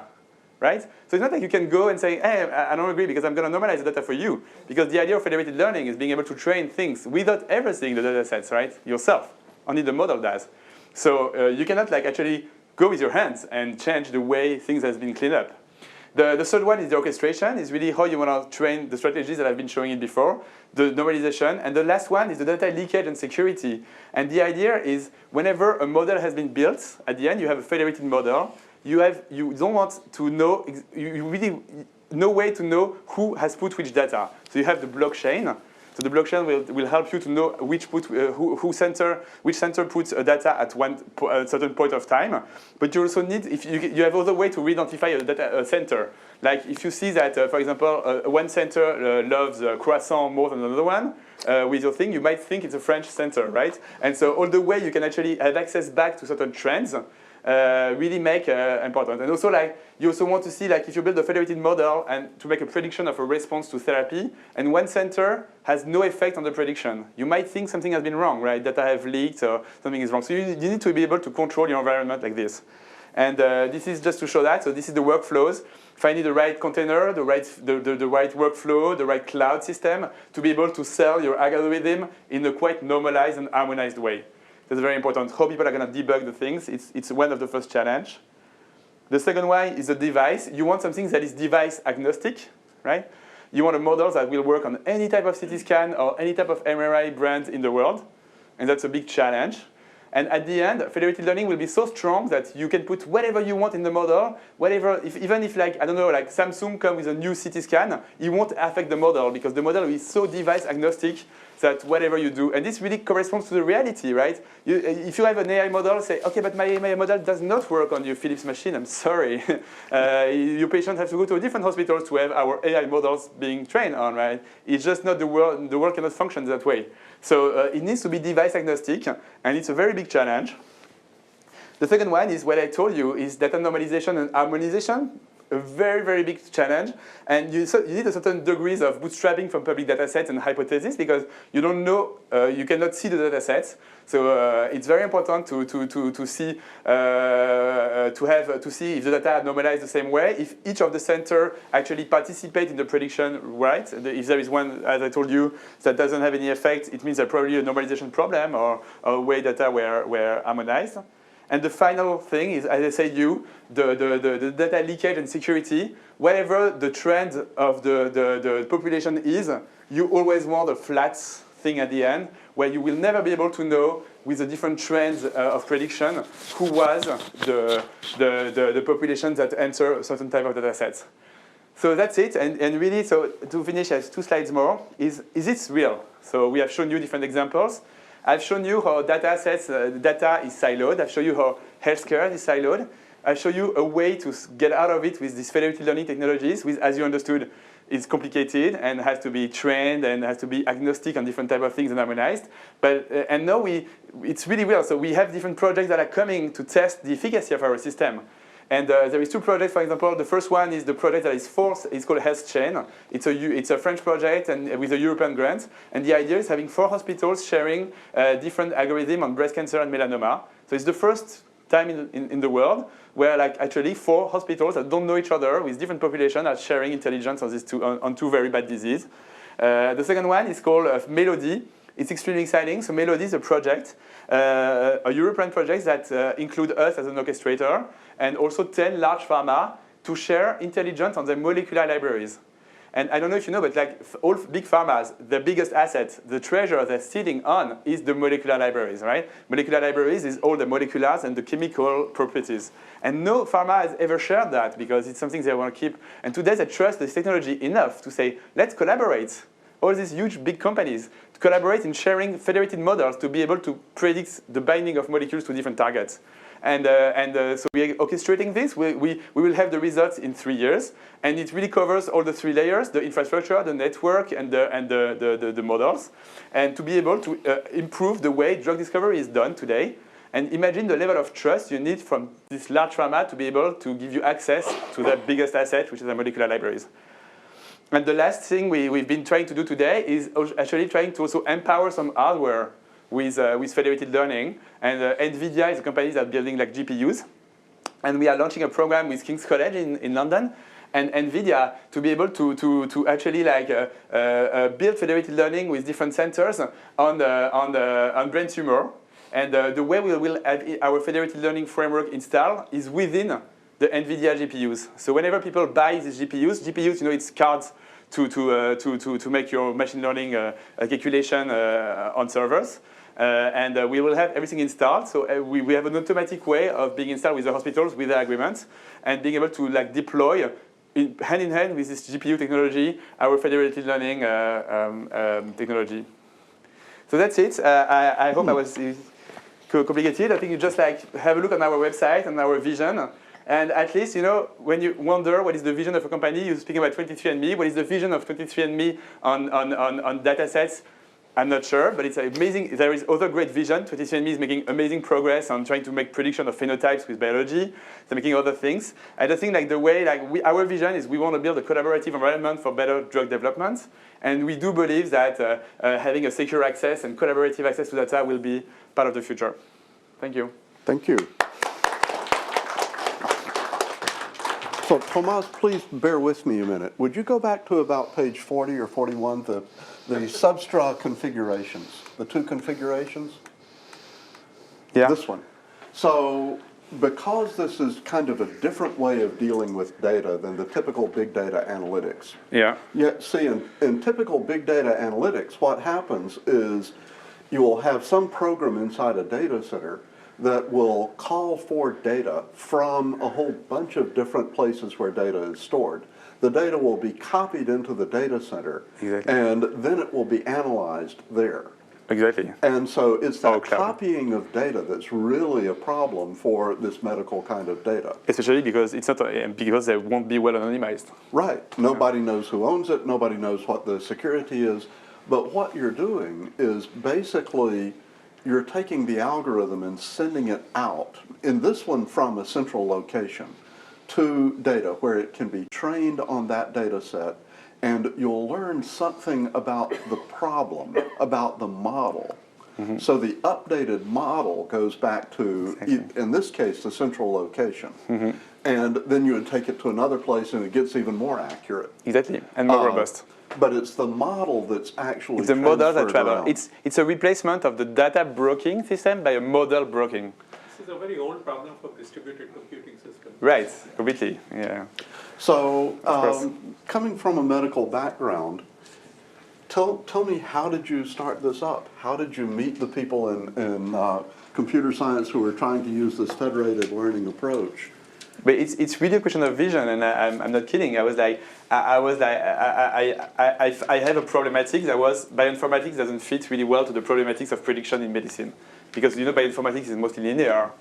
right? So it's not like you can go and say, hey, I don't agree because I'm going to normalize the data for you. Because the idea of federated learning is being able to train things without ever seeing the data sets, right? Yourself. Only the model does. So you cannot like actually go with your hands and change the way things has been cleaned up. The third one is the orchestration, is really how you want to train the strategies that I've been showing it before, the normalization, and the last one is the data leakage and security. And the idea is whenever a model has been built, at the end you have a federated model, you don't want to know, you really no way to know who has put which data. So you have the blockchain. So the blockchain will help you to know which center puts a data at a certain point of time. But you also need, if you have other way to identify a center. Like if you see that, for example, one center loves croissant more than another one, with your thing, you might think it's a French center, right? And so all the way you can actually have access back to certain trends really make important. And also, like, you also want to see, like, if you build a federated model and to make a prediction of a response to therapy, and one center has no effect on the prediction, you might think something has been wrong, right? Data have leaked or something is wrong. So you need to be able to control your environment like this. And this is just to show that. So this is the workflows. Finding the right container, the right workflow, the right cloud system to be able to sell your algorithm in a quite normalized and harmonized way. That's very important. How people are going to debug the things. It's one of the first challenge. The second one is the device. You want something that is device agnostic, right? You want a model that will work on any type of CT scan or any type of MRI brand in the world. And that's a big challenge. And at the end, federated learning will be so strong that you can put whatever you want in the model, whatever, even if like, I don't know, like Samsung comes with a new CT scan, it won't affect the model because the model is so device agnostic that whatever you do, and this really corresponds to the reality, right? If you have an AI model, say, okay, but my AI model does not work on your Philips machine, I'm sorry. Your patient has to go to a different hospital to have our AI models being trained on, right? It's just not the world cannot function that way. So it needs to be device agnostic, and it's a very big challenge. The second one is what I told you, is data normalization and harmonization. A very, very big challenge. And you need a certain degrees of bootstrapping from public data sets and hypotheses because you don't know, you cannot see the data sets. So it's very important to see if the data are normalized the same way, if each of the center actually participate in the prediction, right? If there is one, as I told you, that doesn't have any effect, it means there's probably a normalization problem or a way data were harmonized. And the final thing is, as I said, the data leakage and security. Whatever the trend of the population is, you always want a flat thing at the end, where you will never be able to know, with the different trends of prediction, who was the population that enter a certain type of data sets. So that's it. And really, so to finish, I have 2 slides more. Is it real? So we have shown you different examples. I've shown you how data is siloed. I've shown you how healthcare is siloed. I've shown you a way to get out of it with these federated learning technologies, which, as you understood, is complicated and has to be trained and has to be agnostic on different type of things and harmonized. But and now it's really real. So we have different projects that are coming to test the efficacy of our system. And there is 2 projects, for example. The first one is the project that is forced. It's called Health Chain. It's a French project and with a European grant. And the idea is having 4 hospitals sharing different algorithm on breast cancer and melanoma. So it's the first time in the world where like actually 4 hospitals that don't know each other with different populations are sharing intelligence on these on 2 very bad diseases. The second one is called Melody. It's extremely exciting. So Melody is a project, a European project that includes us as an orchestrator and also 10 large pharma to share intelligence on their molecular libraries. And I don't know if you know, but like all big pharmas, the biggest asset, the treasure they're sitting on is the molecular libraries, right? Molecular libraries is all the moleculars and the chemical properties. And no pharma has ever shared that because it's something they want to keep. And today they trust this technology enough to say, let's collaborate. All these huge, big companies to collaborate in sharing federated models to be able to predict the binding of molecules to different targets. So we are orchestrating this. We will have the results in 3 years, and it really covers all the 3 layers: the infrastructure, the network, and the models, and to be able to improve the way drug discovery is done today. And imagine the level of trust you need from this large pharma to be able to give you access to the biggest asset, which is the molecular libraries. And the last thing we've been trying to do today is actually trying to also empower some hardware with Federated Learning. And NVIDIA is a company that's building like GPUs. And we are launching a program with King's College in London and NVIDIA to be able to actually like build Federated Learning with different centers on brain tumor. And the way we will have our Federated Learning framework installed is within the NVIDIA GPUs. So whenever people buy these GPUs, you know, it's cards to make your machine learning calculation on servers. And we will have everything installed. So we have an automatic way of being installed with the hospitals with their agreements and being able to like deploy hand in hand with this GPU technology, our Federated Learning technology. So that's it. I hope I was complicated. I think you just like have a look on our website and our vision. And at least, you know, when you wonder what is the vision of a company, you're speaking about 23andMe. What is the vision of 23andMe on data sets? I'm not sure, but it's amazing. There is other great vision. 23andMe is making amazing progress on trying to make prediction of phenotypes with biology. They're making other things. And I think like the way, like our vision is we want to build a collaborative environment for better drug development. And we do believe that having a secure access and collaborative access to data will be part of the future. Thank you.
Thank you. So Thomas, please bear with me a minute. Would you go back to about page 40 or 41, the substrate configurations, the 2 configurations?
Yeah.
This one. So because this is kind of a different way of dealing with data than the typical big data analytics.
Yeah.
Yet, see, in typical big data analytics, what happens is you will have some program inside a data center that will call for data from a whole bunch of different places where data is stored. The data will be copied into the data center,
exactly.
And then it will be analyzed there.
Exactly.
And so it's that
cloud.
copying of data that's really a problem for this medical kind of data.
Especially because it's not because they won't be well anonymized.
Right. Nobody knows who owns it. Nobody knows what the security is. But what you're doing is basically you're taking the algorithm and sending it out, in this one from a central location, to data where it can be trained on that data set, and you'll learn something about the problem, about the model. Mm-hmm. So the updated model goes back to, in this case, the central location. Mm-hmm. And then you would take it to another place and it gets even more accurate.
Exactly, and more robust.
But it's the model that's actually
it's the model that travels.
around.
It's a replacement of the data broking system by a model broking.
This is a very old problem for distributed computing systems.
Right, completely, yeah.
So, coming from a medical background, tell me, how did you start this up? How did you meet the people in computer science who were trying to use this federated learning approach?
But it's really a question of vision, and I'm not kidding. I have a problematic that was bioinformatics doesn't fit really well to the problematics of prediction in medicine, because you know bioinformatics is mostly linear,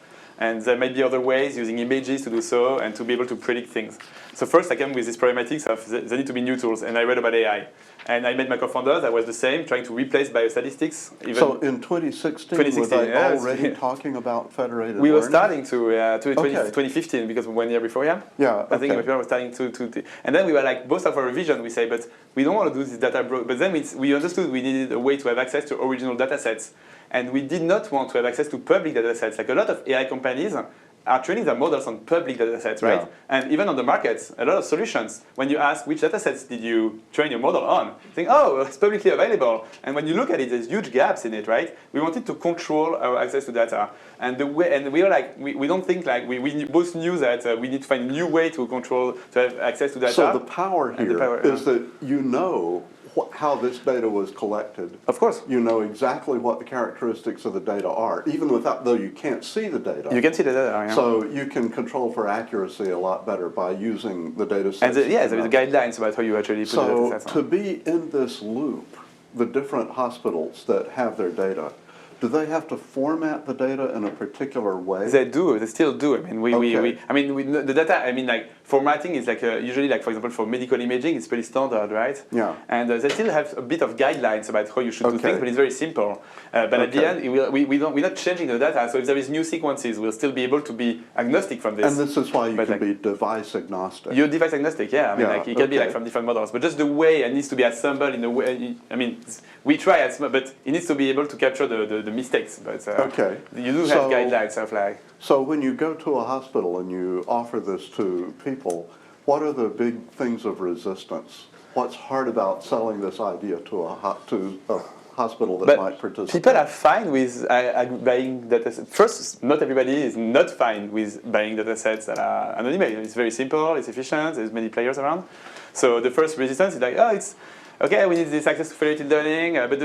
and there might be other ways using images to do so and to be able to predict things. So first I came with this problematics of there need to be new tools, and I read about AI. And I met my co-founder that was the same, trying to replace biostatistics.
So in 2016 were they already talking about federated learning?
We were starting to 2015, because 1 year before, yeah?
Yeah,
I think we were starting to. And then we were like, both of our vision, we say, but we don't want to do this data but then we understood we needed a way to have access to original data sets. And we did not want to have access to public data sets. Like a lot of AI companies are training their models on public data sets, right? Yeah. And even on the markets, a lot of solutions, when you ask which data sets did you train your model on, you think, oh, it's publicly available. And when you look at it, there's huge gaps in it, right? We wanted to control our access to data. And we were like, we don't think like, we both knew that we need to find a new way to control, to have access to data.
So the power here is that you know how this data was collected.
Of course.
You know exactly what the characteristics of the data are, even though you can't see the data.
You can see the data, yeah.
So you can control for accuracy a lot better by using the data sets.
And there is guidelines about how you actually put the data sets on.
So to be in this loop, the different hospitals that have their data, do they have to format the data in a particular way?
They do. They still do. I mean, the data. I mean, like formatting is like usually, like for example, for medical imaging, it's pretty standard, right?
Yeah.
And they still have a bit of guidelines about how you should do things, but it's very simple. But at the end, we're not changing the data. So if there is new sequences, we'll still be able to be agnostic from this.
And this is why you
But
can
like,
be device agnostic.
you're device agnostic, yeah. I mean,
Yeah,
like it can be like
okay.
from different models, but just the way it needs to be assembled in a way. I mean, we try but it needs to be able to capture the mistakes. But
Okay.
you do have
So-
guidelines of like.
So when you go to a hospital and you offer this to people, what are the big things of resistance? What's hard about selling this idea to a hospital that might participate?
People are fine with buying data sets. First, not everybody is not fine with buying data sets that are anonymous. It's very simple, it's efficient, there's many players around. So the first resistance is like, oh, it's okay, we need this access to federated learning, but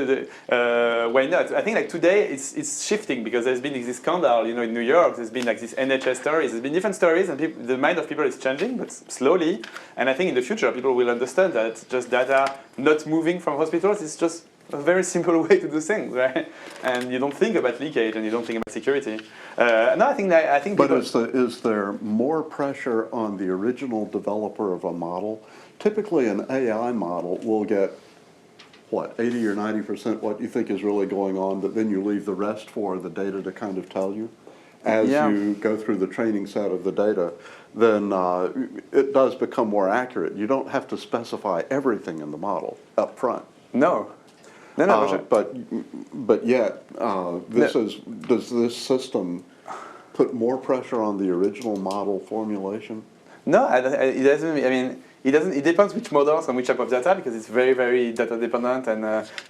why not? I think like today it's shifting because there's been this scandal, you know, in New York. There's been like these NHS stories. There's been different stories, and the mind of people is changing, but slowly. And I think in the future, people will understand that just data not moving from hospitals is just a very simple way to do things, right? And you don't think about leakage, and you don't think about security. No, I think.
But
people,
is there more pressure on the original developer of a model? Typically, an AI model will get, what, 80 or 90% what you think is really going on, but then you leave the rest for the data to kind of tell you. As you go through the training set of the data, then it does become more accurate. You don't have to specify everything in the model up front.
No.
But yet, does this system put more pressure on the original model formulation?
No, it doesn't. I mean, it doesn't. It depends which models and which type of data because it's very, very data dependent. And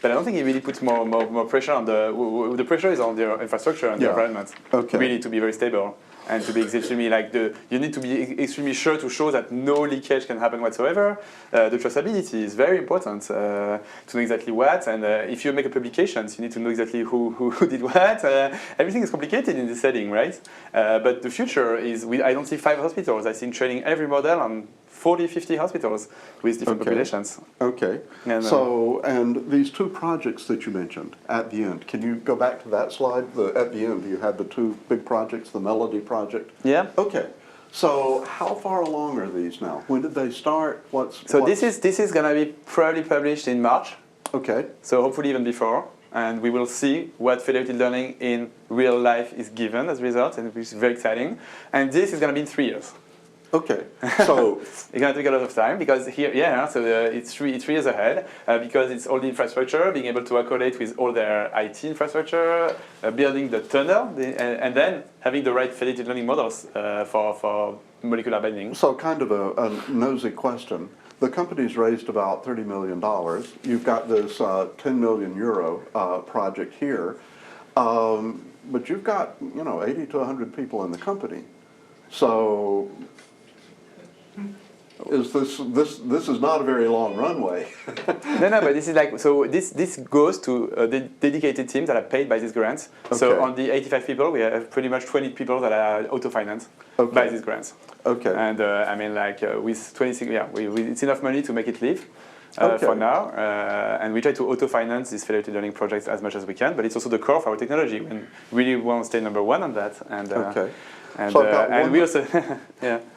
but I don't think it really puts more pressure on the pressure is on the infrastructure and the environment.
Okay.
Really to be very stable and to be extremely you need to be extremely sure to show that no leakage can happen whatsoever. The traceability is very important to know exactly what. And if you make a publication, you need to know exactly who did what. Everything is complicated in this setting, right? But the future is I don't see 5 hospitals. I think training every model on 40, 50 hospitals with different populations.
Okay. And, and these 2 projects that you mentioned at the end, can you go back to that slide? At the end, you had the 2 big projects, the Melody project.
Yeah.
Okay. So how far along are these now? When did they start?
This is going to be probably published in March.
Okay.
So hopefully even before. And we will see what federated learning in real life is given as a result, and which is very exciting. And this is going to be in 3 years.
Okay, so
it's going to take a lot of time because here, it's 3 years ahead because it's all the infrastructure, being able to accommodate with all their IT infrastructure, building the tunnel, and then having the right federated learning models for molecular binding.
So kind of a nosy question. The company's raised about $30 million. You've got this 10 million euro project here, but you've got 80 to 100 people in the company. So this is not a very long runway.
No, but this is like, so this goes to the dedicated teams that are paid by these grants. Okay. So on the 85 people, we have pretty much 20 people that are auto-financed by these grants. Okay. And I mean, like with 26, it's enough money to make it live. For now, and we try to auto-finance these federated learning projects as much as we can, but it's also the core of our technology. We really want to stay #1 on that. And, and,
so
and we also,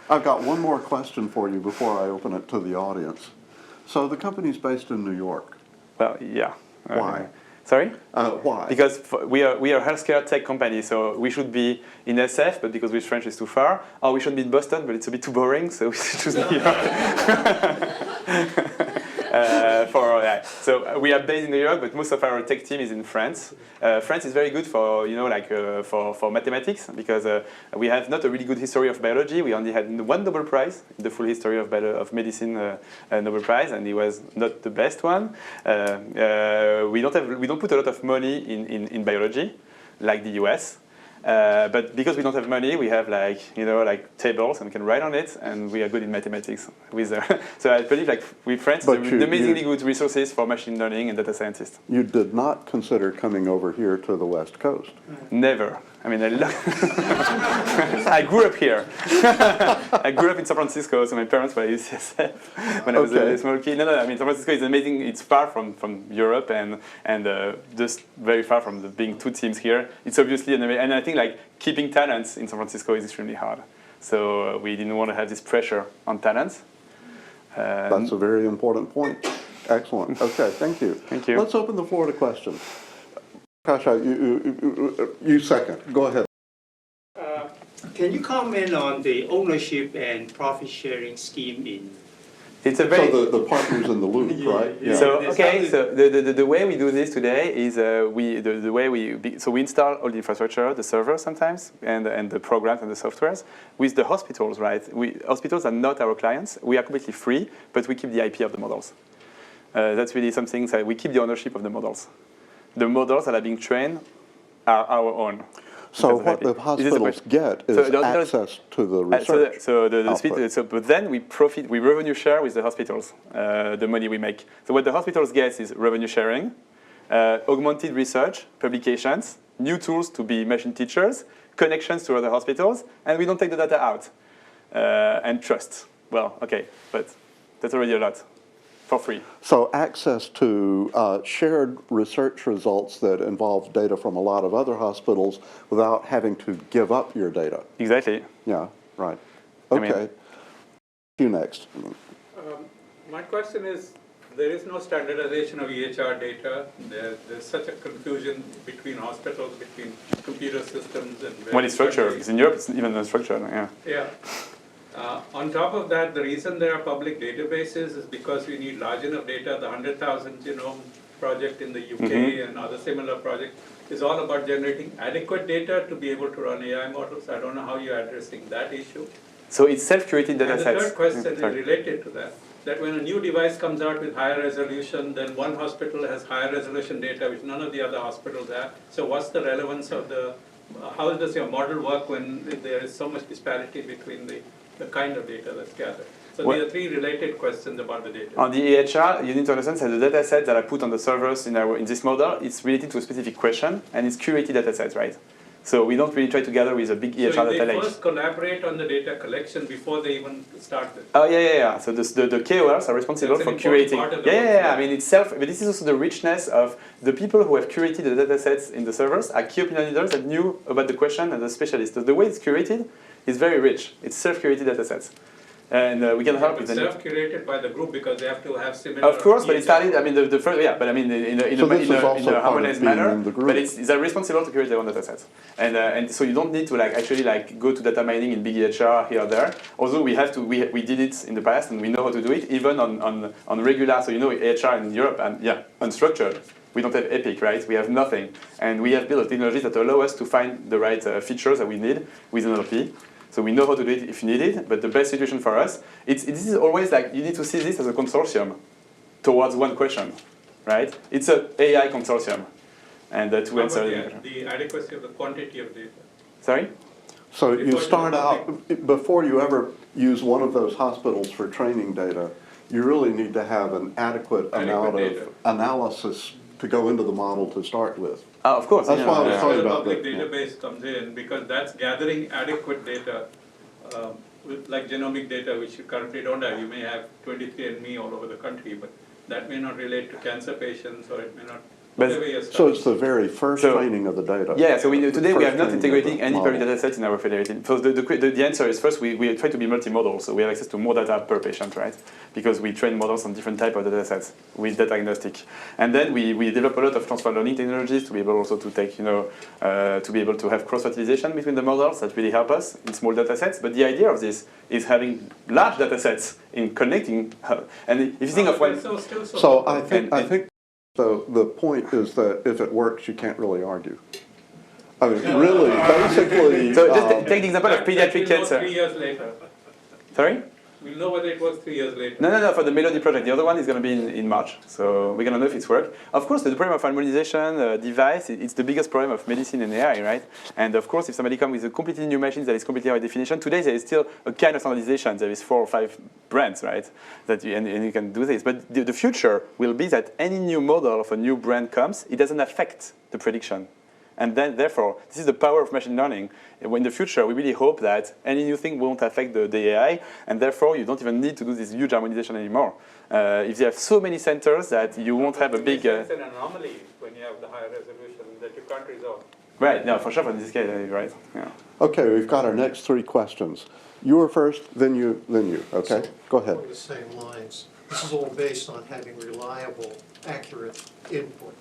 I've got one more question for you before I open it to the audience. So the company's based in New York.
Well, yeah.
Why?
Sorry?
Why?
Because we are a healthcare tech company, so we should be in SF, but because with French is too far, or we should be in Boston, but it's a bit too boring, so we should choose New York. So we are based in New York, but most of our tech team is in France. France is very good for for mathematics because we have not a really good history of biology. We only had 1 Nobel Prize in the full history of medicine Nobel Prize, and it was not the best one. We don't put a lot of money in biology, like the US. But because we don't have money, we have like tables and we can write on it, and we are good in mathematics. So I believe with France, the amazingly good resources for machine learning and data scientists.
You did not consider coming over here to the West Coast?
Never. I mean, I grew up here. I grew up in San Francisco, so my parents were at UCSF when I was a small kid. No, I mean, San Francisco is amazing. It's far from Europe and just very far from being two teams here. It's obviously, and I think like keeping talents in San Francisco is extremely hard. So we didn't want to have this pressure on talents.
That's a very important point. Excellent. Okay, thank you.
Thank you.
Let's open the floor to questions. Kasha, you second. Go ahead.
Can you comment on the ownership and profit sharing scheme in?
It's a very
So the partners in the loop, right?
Yeah.
So okay, so the way we do this today is we install all the infrastructure, the servers sometimes, and the programs and the softwares with the hospitals, right? Hospitals are not our clients. We are completely free, but we keep the IP of the models. That's really something that we keep the ownership of the models. The models that are being trained are our own.
So what the hospitals get is access to the research.
But then we revenue share with the hospitals, the money we make. So what the hospitals get is revenue sharing, augmented research, publications, new tools to be machine teachers, connections to other hospitals, and we don't take the data out. And trust. Well, okay, but that's already a lot. For free.
So access to shared research results that involve data from a lot of other hospitals without having to give up your data.
Exactly.
Yeah, right. Okay. You next.
My question is, there is no standardization of EHR data. There's such a confusion between hospitals, between computer systems and...
Well, it's structured, because in Europe it's even unstructured, yeah.
Yeah. On top of that, the reason there are public databases is because we need large enough data. The 100,000 genome project in the UK and other similar projects is all about generating adequate data to be able to run AI models. I don't know how you're addressing that issue.
So it's self-curated data sets.
And the third question is related to that when a new device comes out with higher resolution, then one hospital has higher resolution data which none of the other hospitals have. So what's the relevance of how does your model work when there is so much disparity between the kind of data that's gathered? So there are three related questions about the data.
On the EHR, you need to understand that the data set that I put on the servers in this model, it's related to a specific question, and it's curated data sets, right? So we don't really try to gather with a big EHR data lake.
So they first collaborate on the data collection before they even start it?
Oh, yeah. So the KOLs are responsible for curating. Yeah, I mean, it's but this is also the richness of the people who have curated the data sets in the servers are key opinion leaders that knew about the question and the specialists. So the way it's curated is very rich. It's self-curated data sets. And we can help with
it. It's self-curated by the group because they have to have similar...
Of course, but it started, I mean, the first, but I mean, in a harmonized manner, but they're responsible to curate their own data sets. And so you don't need to actually go to data mining in big EHR here or there. Although we have to, we did it in the past and we know how to do it, even on regular, so EHR in Europe, and unstructured. We don't have Epic, right? We have nothing. And we have built technologies that allow us to find the right features that we need with NLP. So we know how to do it if you need it, but the best situation for us, this is always you need to see this as a consortium towards one question, right? It's an AI consortium. And to answer
the adequacy of the quantity of data.
Sorry?
So you start out, before you ever use one of those hospitals for training data, you really need to have an adequate amount of analysis to go into the model to start with.
Of course.
That's why I was talking about
the public database comes in, because that's gathering adequate data, like genomic data, which you currently don't have. You may have 23andMe all over the country, but that may not relate to cancer patients, or it may not.
So it's the very first training of the data.
Yeah, so today we are not integrating any public data sets in our federated. So the answer is, first, we try to be multimodal, so we have access to more data per patient, right? Because we train models on different types of data sets with data agnostic. And then we develop a lot of transfer learning technologies to be able also to take, to be able to have cross-fertilization between the models that really help us in small data sets. But the idea of this is having large data sets in connecting. And if you think of one...
So I think the point is that if it works, you can't really argue. I mean, really, basically...
So just take the example of pediatric cancer.
3 years later.
Sorry?
We'll know whether it works 3 years later.
No, for the Melody project. The other one is going to be in March. So we're going to know if it's worked. Of course, the problem of harmonization device, it's the biggest problem of medicine and AI, right? And of course, if somebody comes with a completely new machine that is completely high definition, today there is still a kind of standardization. There is 4 or 5 brands, right? And you can do this. But the future will be that any new model of a new brand comes, it doesn't affect the prediction. And then, therefore, this is the power of machine learning. In the future, we really hope that any new thing won't affect the AI, and therefore, you don't even need to do this huge harmonization anymore. If you have so many centers that you won't have a big...
It's an anomaly when you have the higher resolution that you can't resolve.
Right, no, for sure, in this case, right. Yeah.
Okay, we've got our next 3 questions. You were first, then you, okay? Go ahead.
Along the same lines, this is all based on having reliable, accurate input.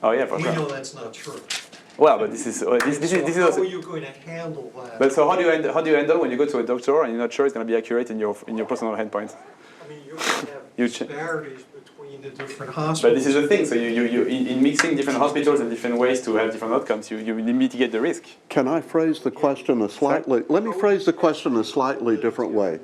Oh, yeah, for
We
sure.
know that's not true.
Well, but this is
So how
also...
are you going to handle that?
But so how do you handle when you go to a doctor and you're not sure it's going to be accurate in your personal endpoint?
I mean, you're going to have
You
disparities between the different hospitals.
But this is the thing. So in mixing different hospitals and different ways to have different outcomes, you mitigate the risk.
Can I phrase the question let me phrase the question a slightly different way.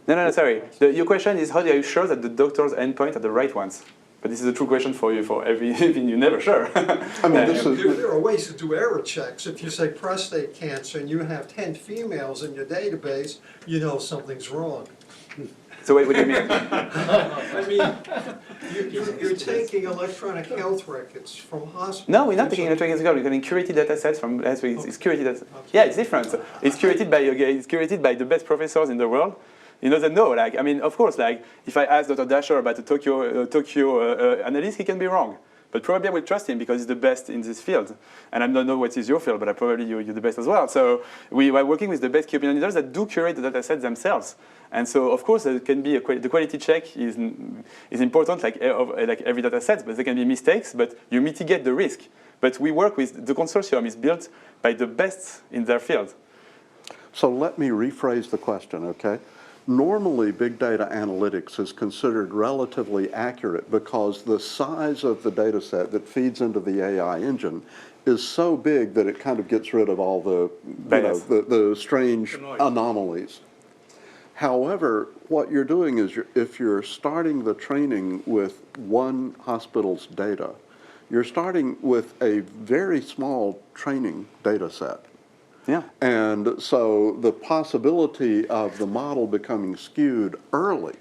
No, sorry. Your question is how are you sure that the doctor's endpoint are the right ones? But this is a true question for you for everything you're never sure.
I mean, this is...
There are ways to do error checks. If you say prostate cancer and you have 10 females in your database, you know something's wrong.
So wait, what do you mean?
I mean, you're taking electronic health records from hospitals.
No, we're not taking electronic health records. We're getting curated data sets from last week. It's curated data. Yeah, it's different. It's curated by the best professors in the world. You know, they know, like, I mean, of course, like, if I ask Dr. Dasher about the Tokyo analyst, he can be wrong. But probably I will trust him because he's the best in this field. And I don't know what is your field, but I probably you're the best as well. So we are working with the best key opinion leaders that do curate the data sets themselves. And so, of course, there can be the quality check is important, like every data set, but there can be mistakes, but you mitigate the risk. But we work with, the consortium is built by the best in their field.
So let me rephrase the question, okay? Normally, big data analytics is considered relatively accurate because the size of the data set that feeds into the AI engine is so big that it kind of gets rid of all the, the strange anomalies. However, what you're doing is if you're starting the training with one hospital's data, you're starting with a very small training data set.
Yeah.
And so the possibility of the model becoming skewed early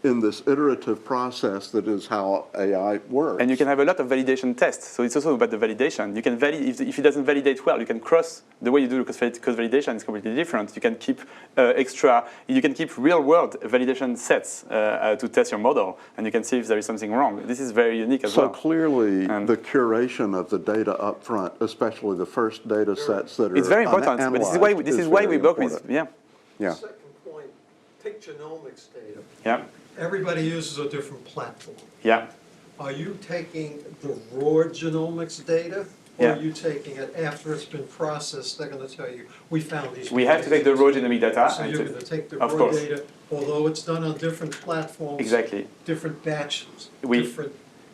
in this iterative process that is how AI works.
And you can have a lot of validation tests. So it's also about the validation. You can validate, if it doesn't validate well, you can cross the way you do because validation is completely different. You can keep you can keep real world validation sets to test your model, and you can see if there is something wrong. This is very unique as well.
So clearly the curation of the data up front, especially the first data sets that are
it's very important, but this is why we work with,
Yeah.
Second point, take genomics data.
Yeah.
Everybody uses a different platform.
Yeah.
Are you taking the raw genomics data? Or are you taking it after it's been processed? They're going to tell you, we found these.
We have to take the raw genomic data.
So you're going to take the raw data, although it's done on different platforms.
Exactly.
Different batches.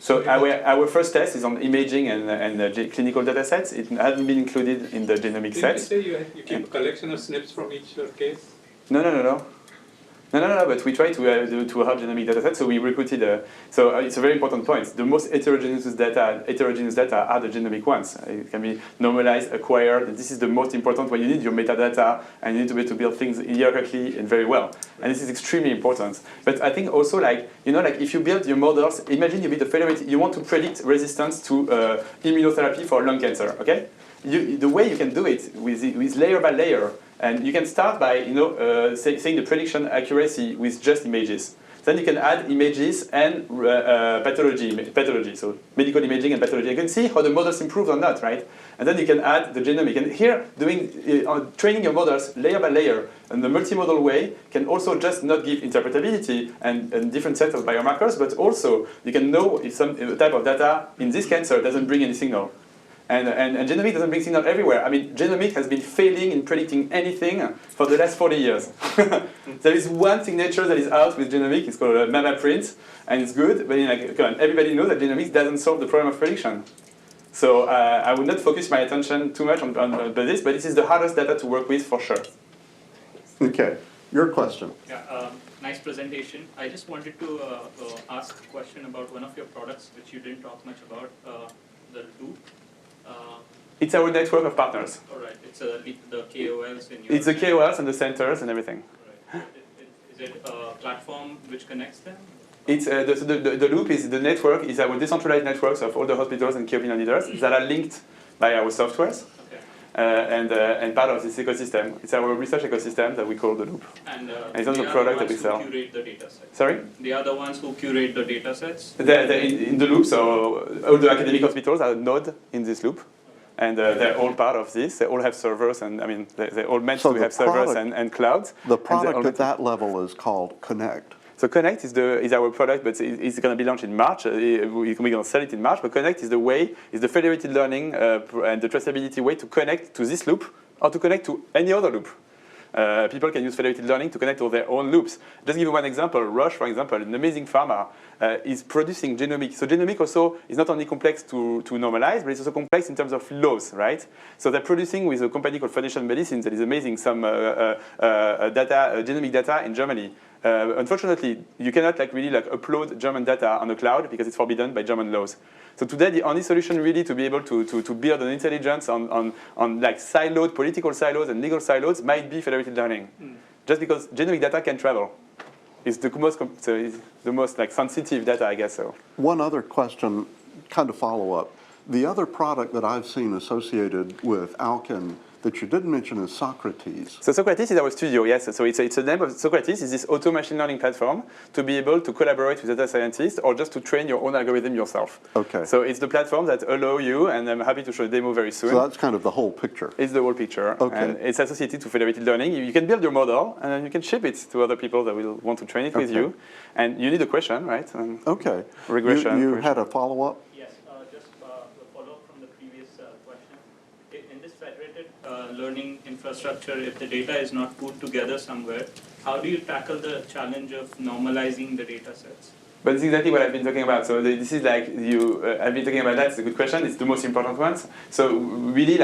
So our first test is on imaging and clinical data sets. It hasn't been included in the genomic sets.
Did you say you keep a collection of SNPs from each case?
No, but we try to have genomic data sets, so we recruited, so it's a very important point. The most heterogeneous data are the genomic ones. It can be normalized, acquired. This is the most important when you need your metadata and you need to be able to build things hierarchically and very well. And this is extremely important. But I think also, like, you know, like if you build your models, imagine you build a federated, you want to predict resistance to immunotherapy for lung cancer, okay? The way you can do it with layer by layer, and you can start by, you know, saying the prediction accuracy with just images. Then you can add images and pathology, so medical imaging and pathology. You can see how the models improve or not, right? And then you can add the genomic. And here, training your models layer by layer in the multimodal way can also just not give interpretability and different set of biomarkers, but also you can know if some type of data in this cancer doesn't bring any signal. And genomic doesn't bring signal everywhere. I mean, genomic has been failing in predicting anything for the last 40 years. There is one signature that is out with genomic. It's called MamaPrint, and it's good. But everybody knows that genomics doesn't solve the problem of prediction. So I would not focus my attention too much on this, but this is the hardest data to work with for sure.
Okay, your question.
Yeah, nice presentation. I just wanted to ask a question about one of your products, which you didn't talk much about, the Loop.
It's our network of partners.
All right, it's the KOLs in your...
It's the KOLs and the centers and everything.
Right. Is it a platform which connects them?
It's the Loop is the network, is our decentralized networks of all the hospitals and key opinion leaders that are linked by our softwares. And part of this ecosystem. It's our research ecosystem that we call the loop.
And
it's not the product that we sell.
Who curate the data sets.
Sorry?
They are the ones who curate the data sets.
In the loop, so all the academic hospitals are a node in this loop. And they're all part of this. They all have servers, and I mean, they're all meant to have servers and clouds.
The product at that level is called Connect.
So Connect is our product, but it's going to be launched in March. We're going to sell it in March. But Connect is the federated learning and the traceability way to connect to this loop or to connect to any other loop. People can use federated learning to connect to their own loops. Just give you one example. Roche, for example, an amazing pharma, is producing genomic. So genomic also is not only complex to normalize, but it's also complex in terms of laws, right? So they're producing with a company called Foundation Medicine that is amazing some genomic data in Germany. Unfortunately, you cannot really upload German data on the cloud because it's forbidden by German laws. So today, the only solution really to be able to build an intelligence on siloed political silos and legal silos might be federated learning, just because genomic data can travel. It's the most sensitive data, I guess. So
one other question, kind of follow up. The other product that I've seen associated with OWKIN that you didn't mention is Socrates.
So Socrates is our studio, yes. So it's the name of Socrates is this auto machine learning platform to be able to collaborate with data scientists or just to train your own algorithm yourself.
Okay.
So it's the platform that allow you, and I'm happy to show a demo very soon.
So that's kind of the whole picture.
It's the whole picture.
Okay.
And it's associated to federated learning. You can build your model, and then you can ship it to other people that will want to train it with you. And you need a question, right?
Okay.
Regression.
You had a follow-up?
Yes, just a follow-up from the previous question. In this federated learning infrastructure, if the data is not put together somewhere, how do you tackle the challenge of normalizing the data sets?
But it's exactly what I've been talking about. So this is I've been talking about that. It's a good question. It's the most important one. So really,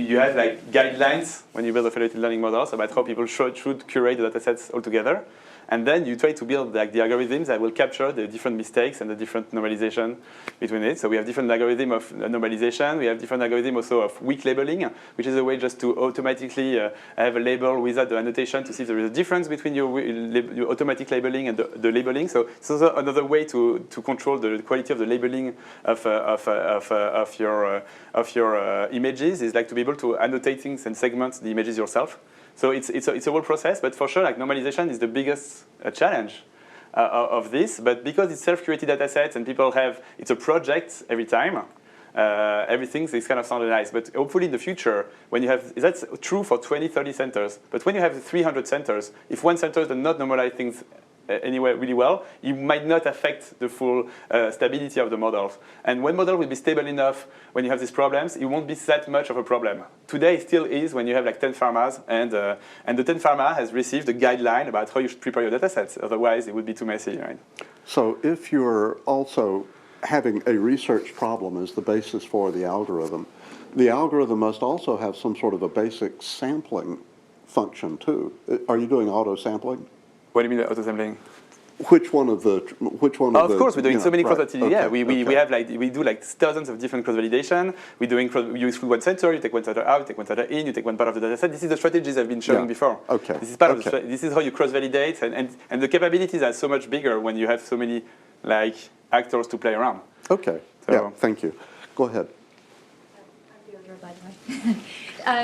you have guidelines when you build a federated learning models about how people should curate the data sets all together. And then you try to build the algorithms that will capture the different mistakes and the different normalization between it. So we have different algorithm of normalization. We have different algorithm also of weak labeling, which is a way just to automatically have a label without the annotation to see if there is a difference between your automatic labeling and the labeling. So it's also another way to control the quality of the labeling of your images is to be able to annotate things and segment the images yourself. So it's a whole process, but for sure, normalization is the biggest challenge of this. But because it's self-curated data sets and people it's a project every time, everything is kind of standardized. But hopefully in the future, when you have, that's true for 20, 30 centers, but when you have 300 centers, if one center does not normalize things anywhere really well, you might not affect the full stability of the models. And when model will be stable enough, when you have these problems, it won't be that much of a problem. Today it still is when you have 10 pharmas, and the 10 pharma has received a guideline about how you should prepare your data sets. Otherwise, it would be too messy, right?
So if you're also having a research problem as the basis for the algorithm must also have some sort of a basic sampling function too. Are you doing auto sampling?
What do you mean auto sampling?
Which one of the?
Of course, we're doing so many cross-validation.
Okay,
Yeah, we we do thousands of different cross-validation. You exclude one center, you take one center out, you take one center in, you take one part of the data set. This is the strategies I've been showing before.
Okay.
This is part of this is how you cross-validate, and the capabilities are so much bigger when you have so many actors to play around.
Okay. So, yeah. Thank you. Go ahead.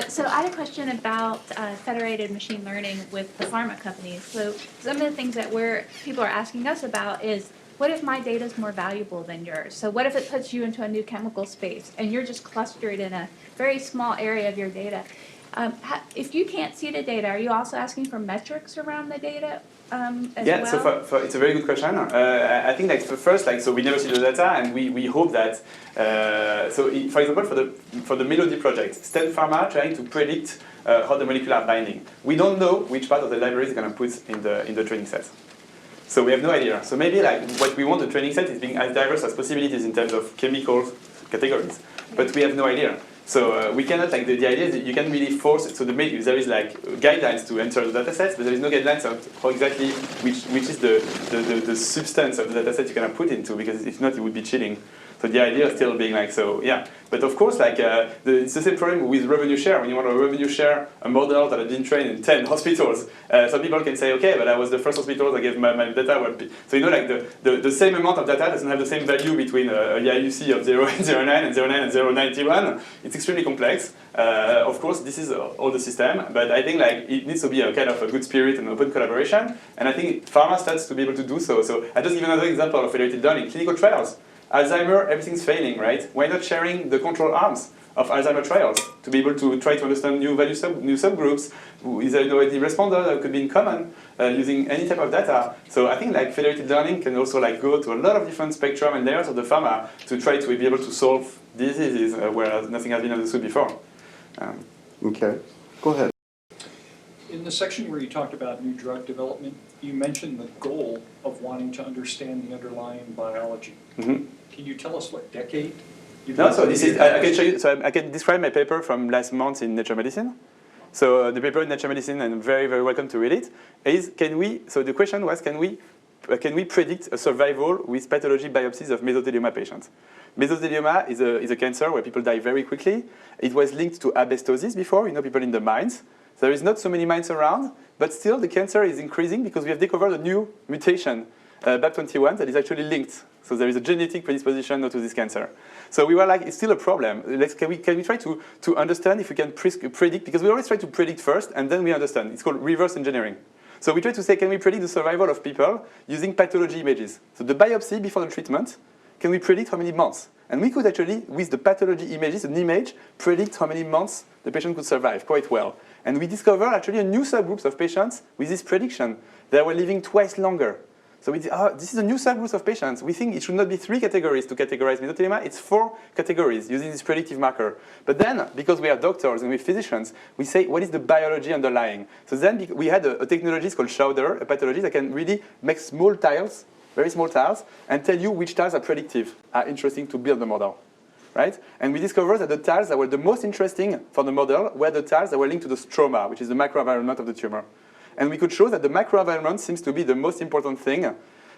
So I had a question about federated machine learning with the pharma companies. So some of the things that people are asking us about is, what if my data is more valuable than yours? So what if it puts you into a new chemical space and you're just clustered in a very small area of your data? If you can't see the data, are you also asking for metrics around the data as well?
So it's a very good question. I think first, so we never see the data, and we hope that. For example, for the Melody project, Stanford Pharma trying to predict how the molecules are binding. We don't know which part of the library is going to put in the training set. So we have no idea. So maybe what we want the training set is being as diverse as possibilities in terms of chemical categories, but we have no idea. So we cannot, the idea is that you can really force it. So there is guidelines to enter the data sets, but there is no guidelines of how exactly which is the substance of the data set you can put into, because if not, it would be cheating. So the idea is still being like, so yeah. But of course, like it's the same problem with revenue share. When you want to revenue share a model that has been trained in 10 hospitals, some people can say, okay, but I was the first hospital that gave my data. So like the same amount of data doesn't have the same value between a IUC of 0.09 and 0.9 and 0.91. It's extremely complex. Of course, this is all the system, but I think like it needs to be a kind of a good spirit and open collaboration. And I think pharma starts to be able to do so. So I just give another example of federated learning, clinical trials. Alzheimer, everything's failing, right? Why not sharing the control arms of Alzheimer trials to be able to try to understand new subgroups? Is there already responder that could be in common using any type of data? So I think like federated learning can also like go to a lot of different spectrum and layers of the pharma to try to be able to solve diseases where nothing has been understood before.
Okay, go ahead.
In the section where you talked about new drug development, you mentioned the goal of wanting to understand the underlying biology.
Mm-hmm.
Can you tell us what decade?
No, so this is, I can show you, so I can describe my paper from last month in Nature Medicine. So the paper in Nature Medicine, and very, very welcome to read it, is so the question was, can we predict a survival with pathology biopsies of mesothelioma patients? Mesothelioma is a cancer where people die very quickly. It was linked to asbestosis before, people in the mines. There is not so many mines around, but still the cancer is increasing because we have discovered a new mutation, BAP21, that is actually linked. So there is a genetic predisposition to this cancer. So we were like, it's still a problem. Can we try to understand if we can predict, because we always try to predict first and then we understand. It's called reverse engineering. So we try to say, can we predict the survival of people using pathology images? So the biopsy before the treatment, can we predict how many months? And we could actually, with the pathology images, an image, predict how many months the patient could survive quite well. And we discovered actually a new subgroup of patients with this prediction that were living twice longer. So this is a new subgroup of patients. We think it should not be 3 categories to categorize mesothelioma, it's 4 categories using this predictive marker. But then, because we are doctors and we're physicians, we say, what is the biology underlying? So then we had a technology called Schauder, a pathology that can really make small tiles, very small tiles, and tell you which tiles are predictive, are interesting to build the model. Right? And we discovered that the tiles that were the most interesting for the model were the tiles that were linked to the stroma, which is the microenvironment of the tumor. And we could show that the microenvironment seems to be the most important thing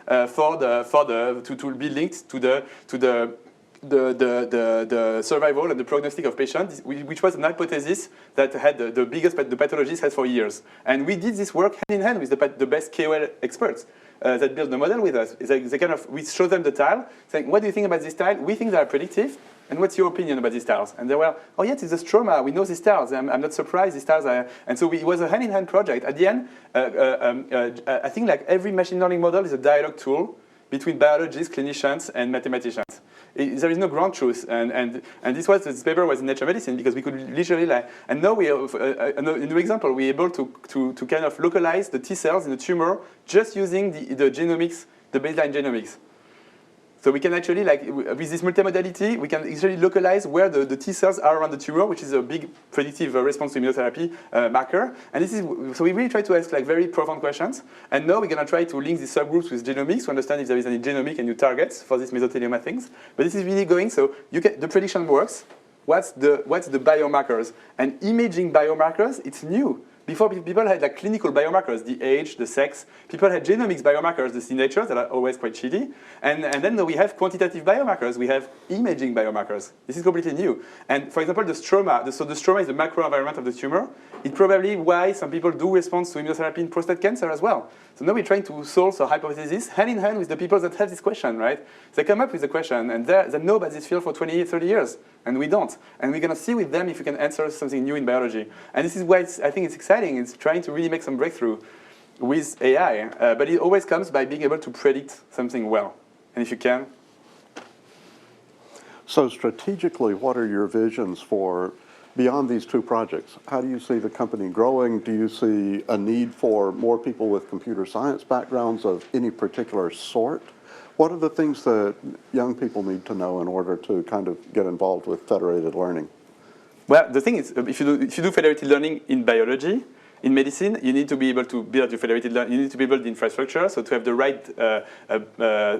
to be linked to the survival and the prognostic of patients, which was an hypothesis that had the pathologists had for years. And we did this work hand in hand with the best KOL experts that built the model with us. We showed them the tile, saying, what do you think about this tile? We think they are predictive. And what's your opinion about these tiles? And they were, oh yes, it's a stroma. We know these tiles. I'm not surprised these tiles are. And so it was a hand-in-hand project. At the end, I think like every machine learning model is a dialogue tool between biologists, clinicians, and mathematicians. There is no ground truth. And this paper was in Nature Medicine because we could literally and now we have a new example. We're able to kind of localize the T cells in the tumor just using the genomics, the baseline genomics. So we can actually, with this multimodality, we can actually localize where the T cells are around the tumor, which is a big predictive response to immunotherapy marker. And so we really try to ask very profound questions. And now we're going to try to link these subgroups with genomics to understand if there is any genomic and new targets for these mesothelioma things. But this is really going, so the prediction works. What's the biomarkers? And imaging biomarkers, it's new. Before, people had clinical biomarkers, the age, the sex. People had genomics biomarkers, the signatures, that are always quite shitty. And then we have quantitative biomarkers. We have imaging biomarkers. This is completely new. And for example, the stroma. So the stroma is the microenvironment of the tumor. It's probably why some people do respond to immunotherapy in prostate cancer as well. So now we're trying to solve a hypothesis hand in hand with the people that have this question, right? They come up with the question, and they know about this field for 20, 30 years, and we don't. And we're going to see with them if we can answer something new in biology. And this is why I think it's exciting. It's trying to really make some breakthrough with AI. But it always comes by being able to predict something well. And if you can.
So strategically, what are your visions for beyond these 2 projects? How do you see the company growing? Do you see a need for more people with computer science backgrounds of any particular sort? What are the things that young people need to know in order to kind of get involved with federated learning?
Well, the thing is, if you do federated learning in biology, in medicine, you need to be able to build your federated learning. You need to be able to build the infrastructure, so to have the right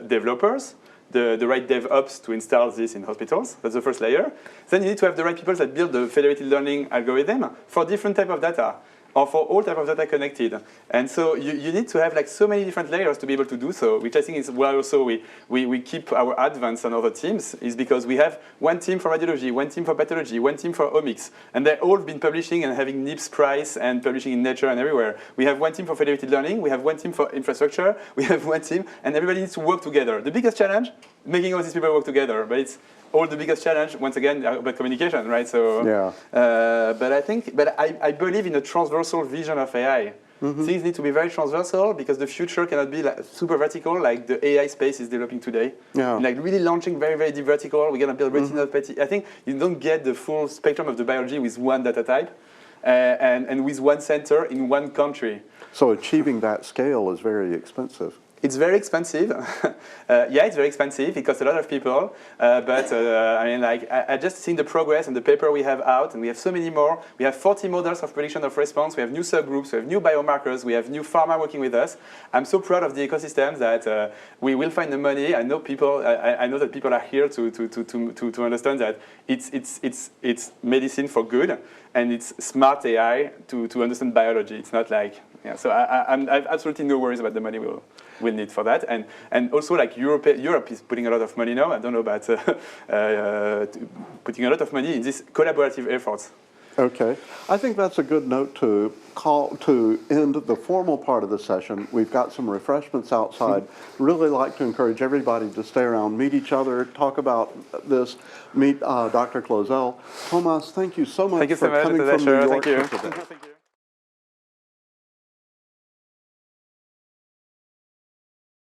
developers, the right DevOps to install this in hospitals. That's the first layer. Then you need to have the right people that build the federated learning algorithm for different type of data. or for all type of data connected. And so you need to have like so many different layers to be able to do so, which I think is why also we keep our advance on other teams, is because we have one team for radiology, one team for pathology, one team for omics, and they've all been publishing and having NIPS prize and publishing in Nature and everywhere. We have one team for federated learning, we have one team for infrastructure, we have one team, and everybody needs to work together. The biggest challenge, making all these people work together, but it's all the biggest challenge, once again, about communication, right? So,
Yeah.
But I believe in a transversal vision of AI. Things need to be very transversal because the future cannot be like super vertical like the AI space is developing today.
Yeah.
Like really launching very, very deep vertical. We're going to build retinopathy. I think you don't get the full spectrum of the biology with one data type and with one center in one country.
So achieving that scale is very expensive.
It's very expensive. Yeah, it's very expensive. It costs a lot of people. But I mean, like, I just seen the progress and the paper we have out, and we have so many more. We have 40 models of prediction of response. We have new subgroups. We have new biomarkers. We have new pharma working with us. I'm so proud of the ecosystem that we will find the money. I know people. I know that people are here to understand that it's medicine for good, and it's smart AI to understand biology. It's not like So I have absolutely no worries about the money we'll need for that, and also like Europe is putting a lot of money now. I don't know about putting a lot of money in these collaborative efforts.
Okay, I think that's a good note to end the formal part of the session. We've got some refreshments outside. Really like to encourage everybody to stay around, meet each other, talk about this, meet Dr. Clozel. Thomas, thank you so much for coming from New York.
Thank you.